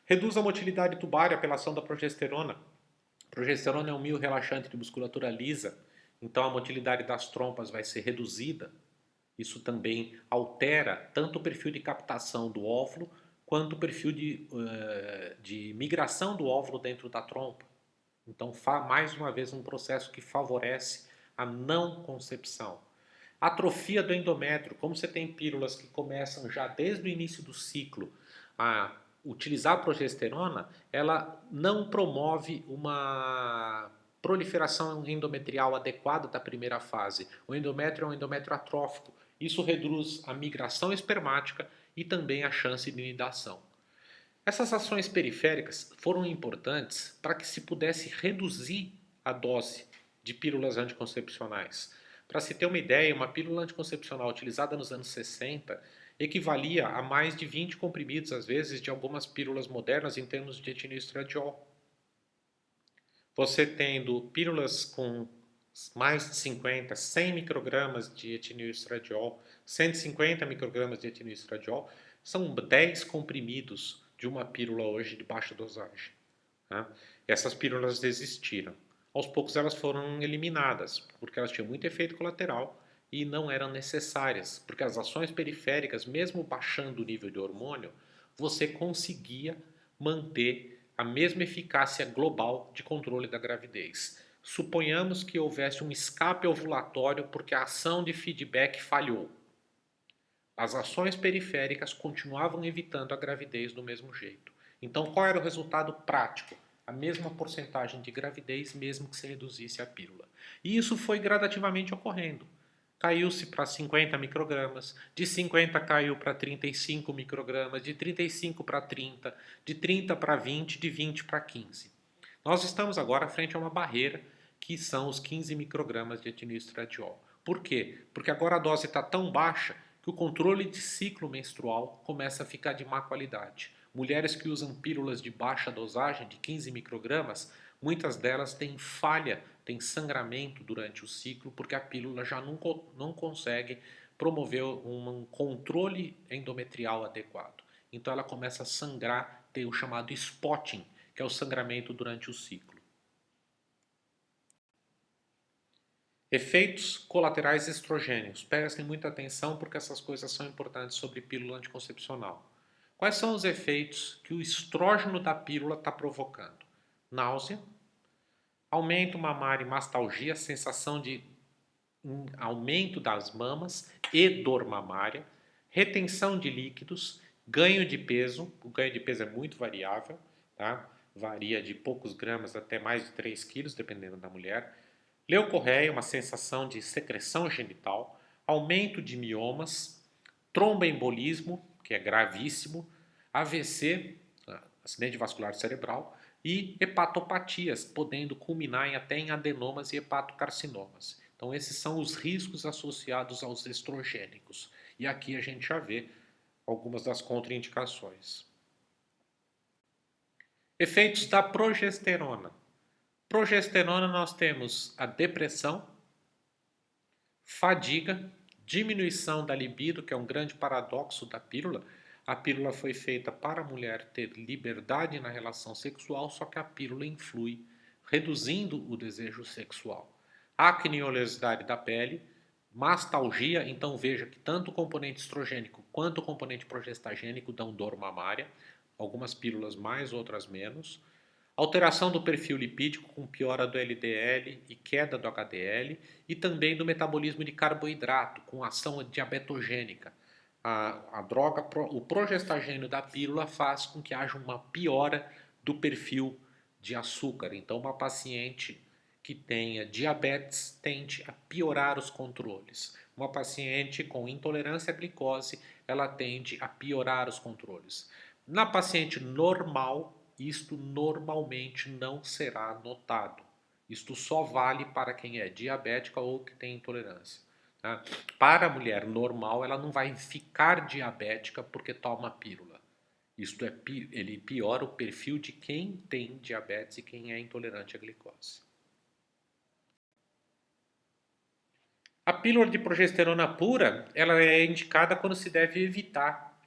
Reduz a motilidade tubária pela ação da progesterona. A progesterona é um mio relaxante de musculatura lisa, então a motilidade das trompas vai ser reduzida. Isso também altera tanto o perfil de captação do óvulo quanto o perfil de migração do óvulo dentro da trompa. Então, mais uma vez, um processo que favorece a não concepção. Atrofia do endométrio, como você tem pílulas que começam já desde o início do ciclo a utilizar a progesterona, ela não promove uma proliferação endometrial adequada da primeira fase. O endométrio é um endométrio atrófico. Isso reduz a migração espermática e também a chance de nidação. Essas ações periféricas foram importantes para que se pudesse reduzir a dose de pílulas anticoncepcionais. Para se ter uma ideia, uma pílula anticoncepcional utilizada nos anos 60 equivalia a mais de 20 comprimidos, às vezes, de algumas pílulas modernas em termos de etilenoestradiol. Você tendo pílulas com mais de 50, 100 microgramas de etilenoestradiol, 150 microgramas de etilenoestradiol, são 10 comprimidos de uma pílula hoje de baixa dosagem. Tá? Essas pílulas desistiram. Aos poucos elas foram eliminadas, porque elas tinham muito efeito colateral e não eram necessárias, porque as ações periféricas, mesmo baixando o nível de hormônio, você conseguia manter a mesma eficácia global de controle da gravidez. Suponhamos que houvesse um escape ovulatório porque a ação de feedback falhou. As ações periféricas continuavam evitando a gravidez do mesmo jeito. Então, qual era o resultado prático? A mesma porcentagem de gravidez, mesmo que se reduzisse a pílula. E isso foi gradativamente ocorrendo. Caiu-se para 50 microgramas, de 50 caiu para 35 microgramas, de 35 para 30, de 30 para 20, de 20 para 15. Nós estamos agora frente a uma barreira que são os 15 microgramas de etilenoestradiol. Por quê? Porque agora a dose está tão baixa que o controle de ciclo menstrual começa a ficar de má qualidade. Mulheres que usam pílulas de baixa dosagem, de 15 microgramas, muitas delas têm falha, têm sangramento durante o ciclo, porque a pílula já não consegue promover um controle endometrial adequado. Então ela começa a sangrar, tem o chamado spotting, que é o sangramento durante o ciclo. Efeitos colaterais estrogênios. Prestem muita atenção porque essas coisas são importantes sobre pílula anticoncepcional. Quais são os efeitos que o estrógeno da pílula está provocando? Náusea, aumento mamário e mastalgia, sensação de aumento das mamas e dor mamária, retenção de líquidos, ganho de peso, o ganho de peso é muito variável, tá? varia de poucos gramas até mais de 3 quilos, dependendo da mulher. Leucorreia, uma sensação de secreção genital, aumento de miomas, tromboembolismo, que é gravíssimo, AVC, acidente vascular cerebral, e hepatopatias, podendo culminar até em adenomas e hepatocarcinomas. Então, esses são os riscos associados aos estrogênicos. E aqui a gente já vê algumas das contraindicações. Efeitos da progesterona. Progesterona, nós temos a depressão, fadiga, diminuição da libido, que é um grande paradoxo da pílula. A pílula foi feita para a mulher ter liberdade na relação sexual, só que a pílula influi, reduzindo o desejo sexual. Acne e oleosidade da pele, mastalgia, então veja que tanto o componente estrogênico quanto o componente progestagênico dão dor mamária, algumas pílulas mais, outras menos. Alteração do perfil lipídico com piora do LDL e queda do HDL e também do metabolismo de carboidrato com ação diabetogênica. O progestagênio da pílula faz com que haja uma piora do perfil de açúcar. Então, uma paciente que tenha diabetes tende a piorar os controles. Uma paciente com intolerância à glicose, ela tende a piorar os controles. Na paciente normal, isto normalmente não será notado. Isto só vale para quem é diabética ou que tem intolerância. Tá? Para a mulher normal, ela não vai ficar diabética porque toma pílula. Isto é, ele piora o perfil de quem tem diabetes e quem é intolerante à glicose. A pílula de progesterona pura, ela é indicada quando se deve evitar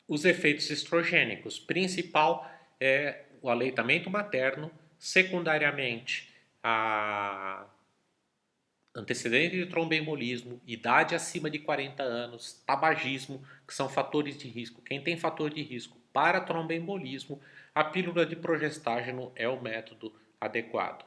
os efeitos estrogênicos. Principal é o aleitamento materno, secundariamente a antecedente de tromboembolismo, idade acima de 40 anos, tabagismo, que são fatores de risco. Quem tem fator de risco para tromboembolismo, a pílula de progestágeno é o método adequado.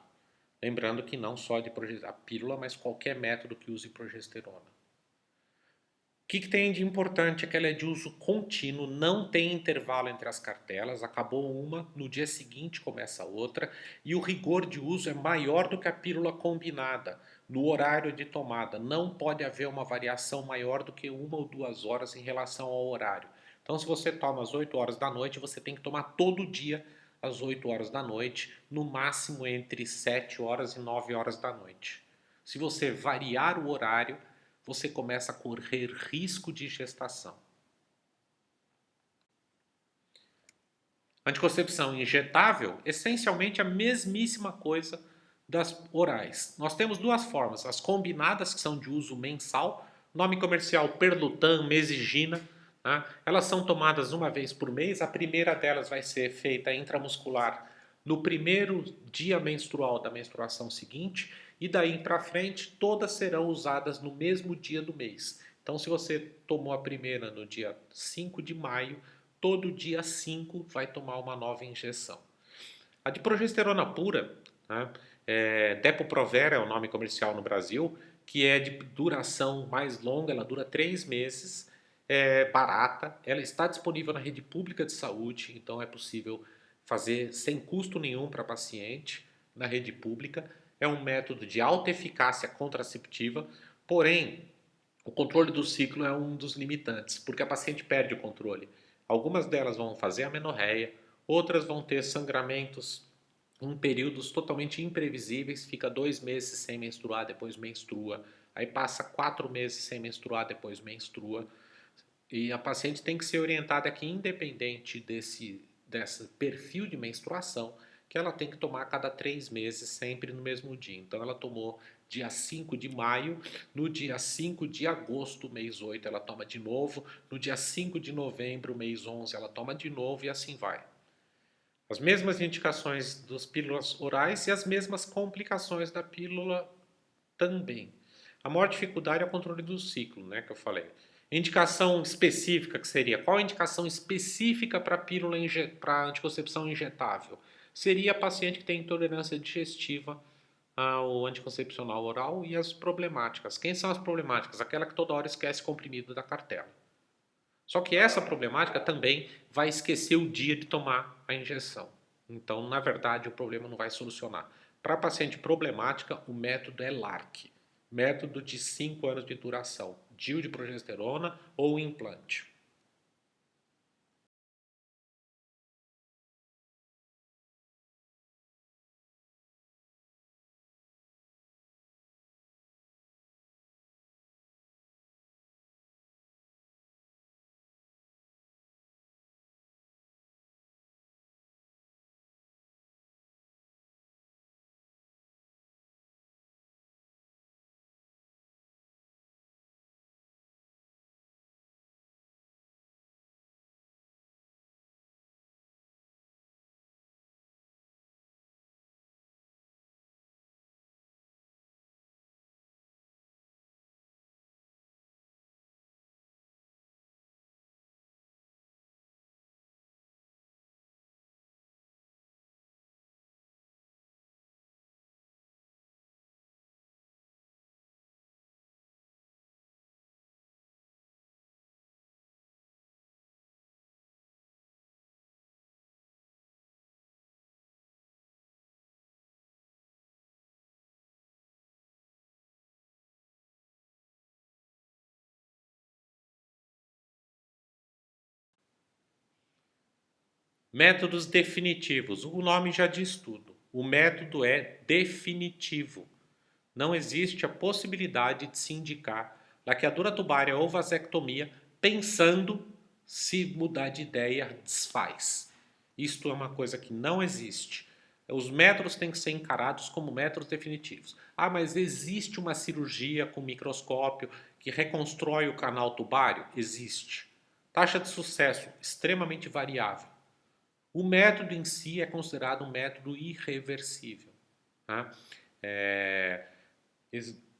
Lembrando que não só a pílula, mas qualquer método que use progesterona. O que tem de importante é que ela é de uso contínuo, não tem intervalo entre as cartelas, acabou uma, no dia seguinte começa a outra, e o rigor de uso é maior do que a pílula combinada, no horário de tomada. Não pode haver uma variação maior do que 1 ou 2 horas em relação ao horário. Então, se você toma às 8 horas da noite, você tem que tomar todo dia às 8 horas da noite, no máximo entre 7 horas e 9 horas da noite. Se você variar o horário, você começa a correr risco de gestação. Anticoncepção injetável, essencialmente a mesmíssima coisa das orais. Nós temos duas formas, as combinadas, que são de uso mensal, nome comercial Perlutan, Mesigina, né? Elas são tomadas uma vez por mês, a primeira delas vai ser feita intramuscular no primeiro dia menstrual da menstruação seguinte, e daí para frente todas serão usadas no mesmo dia do mês. Então, se você tomou a primeira no dia 5 de maio, todo dia 5 vai tomar uma nova injeção. A de progesterona pura, né, Depo-Provera é o nome comercial no Brasil, que é de duração mais longa, ela dura 3 meses, é barata, ela está disponível na rede pública de saúde, então é possível fazer sem custo nenhum para paciente na rede pública. É um método de alta eficácia contraceptiva, porém, o controle do ciclo é um dos limitantes, porque a paciente perde o controle. Algumas delas vão fazer amenorreia, outras vão ter sangramentos em períodos totalmente imprevisíveis, fica 2 meses sem menstruar, depois menstrua, aí passa 4 meses sem menstruar, depois menstrua. E a paciente tem que ser orientada que, independente desse perfil de menstruação, que ela tem que tomar a cada 3 meses, sempre no mesmo dia. Então ela tomou dia 5 de maio, no dia 5 de agosto, mês 8, ela toma de novo, no dia 5 de novembro, mês 11, ela toma de novo e assim vai. As mesmas indicações das pílulas orais e as mesmas complicações da pílula também. A maior dificuldade é o controle do ciclo, né, que eu falei. Indicação específica, que seria qual a indicação específica para pílula para anticoncepção injetável? Seria a paciente que tem intolerância digestiva ao anticoncepcional oral e as problemáticas. Quem são as problemáticas? Aquela que toda hora esquece comprimido da cartela. Só que essa problemática também vai esquecer o dia de tomar a injeção. Então, na verdade, o problema não vai solucionar. Para paciente problemática, o método é LARC, método de 5 anos de duração, DIU de progesterona ou implante. Métodos definitivos. O nome já diz tudo. O método é definitivo. Não existe a possibilidade de se indicar laqueadura tubária ou vasectomia pensando se mudar de ideia desfaz. Isto é uma coisa que não existe. Os métodos têm que ser encarados como métodos definitivos. Ah, mas existe uma cirurgia com microscópio que reconstrói o canal tubário? Existe. Taxa de sucesso extremamente variável. O método em si é considerado um método irreversível. Tá? É,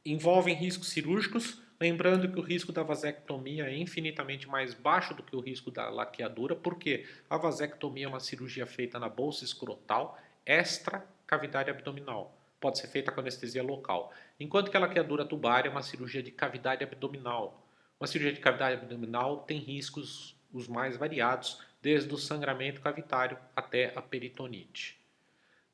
envolvem riscos cirúrgicos, lembrando que o risco da vasectomia é infinitamente mais baixo do que o risco da laqueadura, porque a vasectomia é uma cirurgia feita na bolsa escrotal extra cavidade abdominal. Pode ser feita com anestesia local. Enquanto que a laqueadura tubária é uma cirurgia de cavidade abdominal. Uma cirurgia de cavidade abdominal tem riscos os mais variados, desde o sangramento cavitário até a peritonite.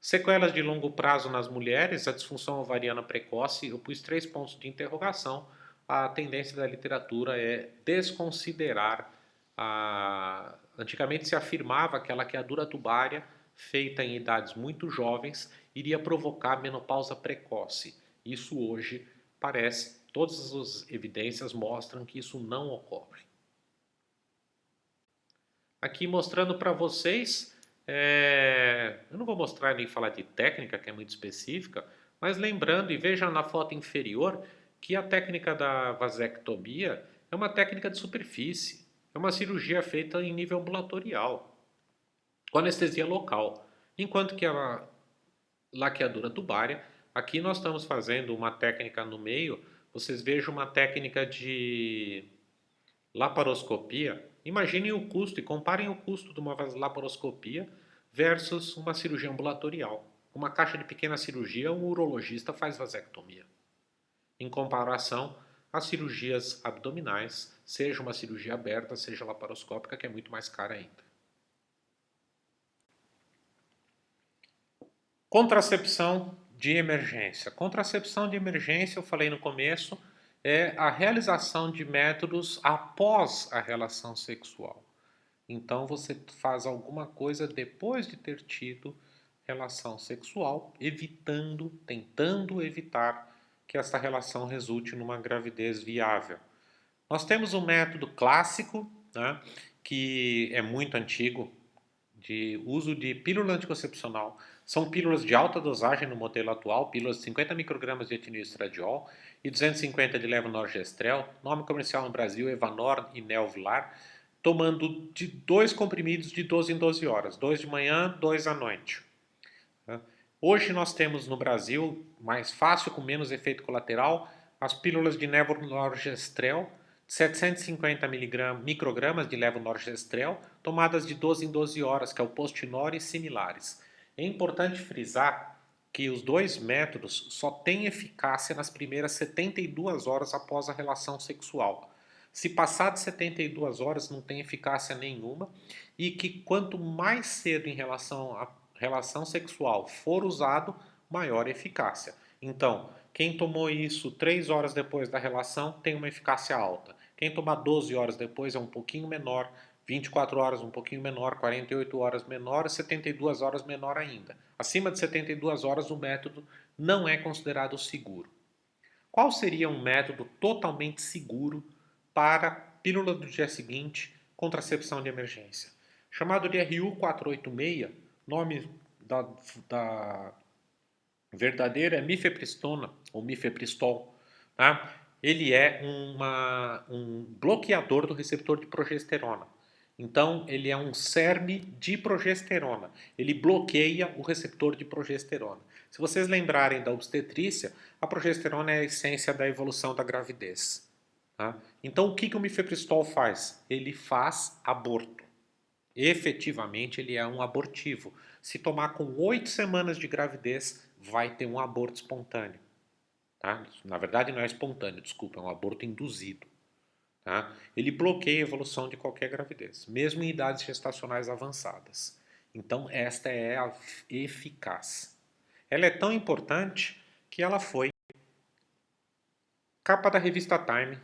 Sequelas de longo prazo nas mulheres, a disfunção ovariana precoce, eu pus 3 pontos de interrogação. A tendência da literatura é desconsiderar a... Antigamente se afirmava que a laqueadura tubária, feita em idades muito jovens, iria provocar menopausa precoce. Isso hoje parece, todas as evidências mostram que isso não ocorre. Aqui mostrando para vocês, eu não vou mostrar nem falar de técnica, que é muito específica, mas lembrando, e vejam na foto inferior, que a técnica da vasectomia é uma técnica de superfície, é uma cirurgia feita em nível ambulatorial, com anestesia local, enquanto que a laqueadura tubária, aqui nós estamos fazendo uma técnica no meio, vocês vejam uma técnica de laparoscopia, imaginem o custo e comparem o custo de uma laparoscopia versus uma cirurgia ambulatorial. Uma caixa de pequena cirurgia, o urologista faz vasectomia. Em comparação às cirurgias abdominais, seja uma cirurgia aberta, seja laparoscópica, que é muito mais cara ainda. Contracepção de emergência. Contracepção de emergência, eu falei no começo, é a realização de métodos após a relação sexual. Então você faz alguma coisa depois de ter tido relação sexual, evitando, tentando evitar que essa relação resulte numa gravidez viável. Nós temos um método clássico, né, que é muito antigo, de uso de pílula anticoncepcional. São pílulas de alta dosagem no modelo atual, pílulas de 50 microgramas de etinilestradiol e 250 de levonorgestrel. Nome comercial no Brasil é Evanor e Nelvilar, tomando de 2 comprimidos de 12 em 12 horas, 2 de manhã, 2 à noite. Hoje nós temos no Brasil, mais fácil, com menos efeito colateral, as pílulas de levonorgestrel, 750 microgramas de levonorgestrel, tomadas de 12 em 12 horas, que é o Postinor e similares. É importante frisar que os dois métodos só têm eficácia nas primeiras 72 horas após a relação sexual. Se passar de 72 horas não tem eficácia nenhuma e que quanto mais cedo em relação a relação sexual for usado, maior eficácia. Então, quem tomou isso 3 horas depois da relação tem uma eficácia alta. Quem tomar 12 horas depois é um pouquinho menor, 24 horas um pouquinho menor, 48 horas menor, 72 horas menor ainda. Acima de 72 horas o método não é considerado seguro. Qual seria um método totalmente seguro para pílula do dia seguinte, contracepção de emergência? Chamado de RU486, nome da verdadeira é mifepristona ou mifepristol. Tá? Ele é um bloqueador do receptor de progesterona. Então, ele é um CERM de progesterona. Ele bloqueia o receptor de progesterona. Se vocês lembrarem da obstetrícia, a progesterona é a essência da evolução da gravidez. Tá? Então, o que o mifepristol faz? Ele faz aborto. Efetivamente, ele é um abortivo. Se tomar com 8 semanas de gravidez, vai ter um aborto espontâneo. Tá? Na verdade, não é espontâneo, desculpa, é um aborto induzido. Tá? Ele bloqueia a evolução de qualquer gravidez, mesmo em idades gestacionais avançadas. Então, esta é a eficaz. Ela é tão importante que ela foi capa da revista Time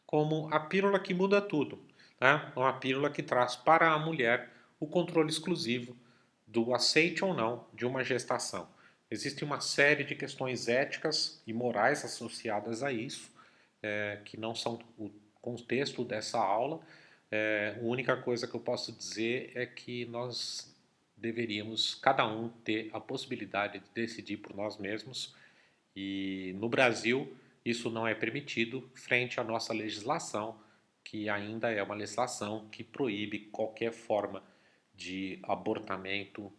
como a pílula que muda tudo. Tá? Uma pílula que traz para a mulher o controle exclusivo do aceite ou não de uma gestação. Existe uma série de questões éticas e morais associadas a isso, que não são o contexto dessa aula. A única coisa que eu posso dizer é que nós deveríamos, cada um, ter a possibilidade de decidir por nós mesmos. E no Brasil, isso não é permitido frente à nossa legislação, que ainda é uma legislação que proíbe qualquer forma de abortamento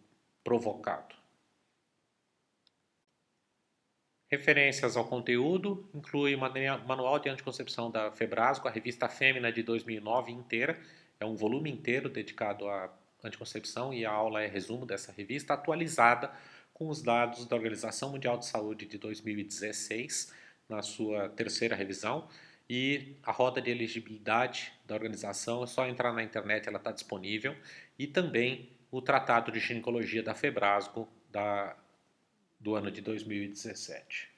provocado. Referências ao conteúdo inclui o Manual de Anticoncepção da Febrasgo, a revista Fêmina de 2009 inteira, é um volume inteiro dedicado à anticoncepção e a aula é resumo dessa revista, atualizada com os dados da Organização Mundial de Saúde de 2016, na sua terceira revisão, e a roda de elegibilidade da organização, é só entrar na internet, ela está disponível, e também o Tratado de Ginecologia da Febrasgo, do ano de 2017.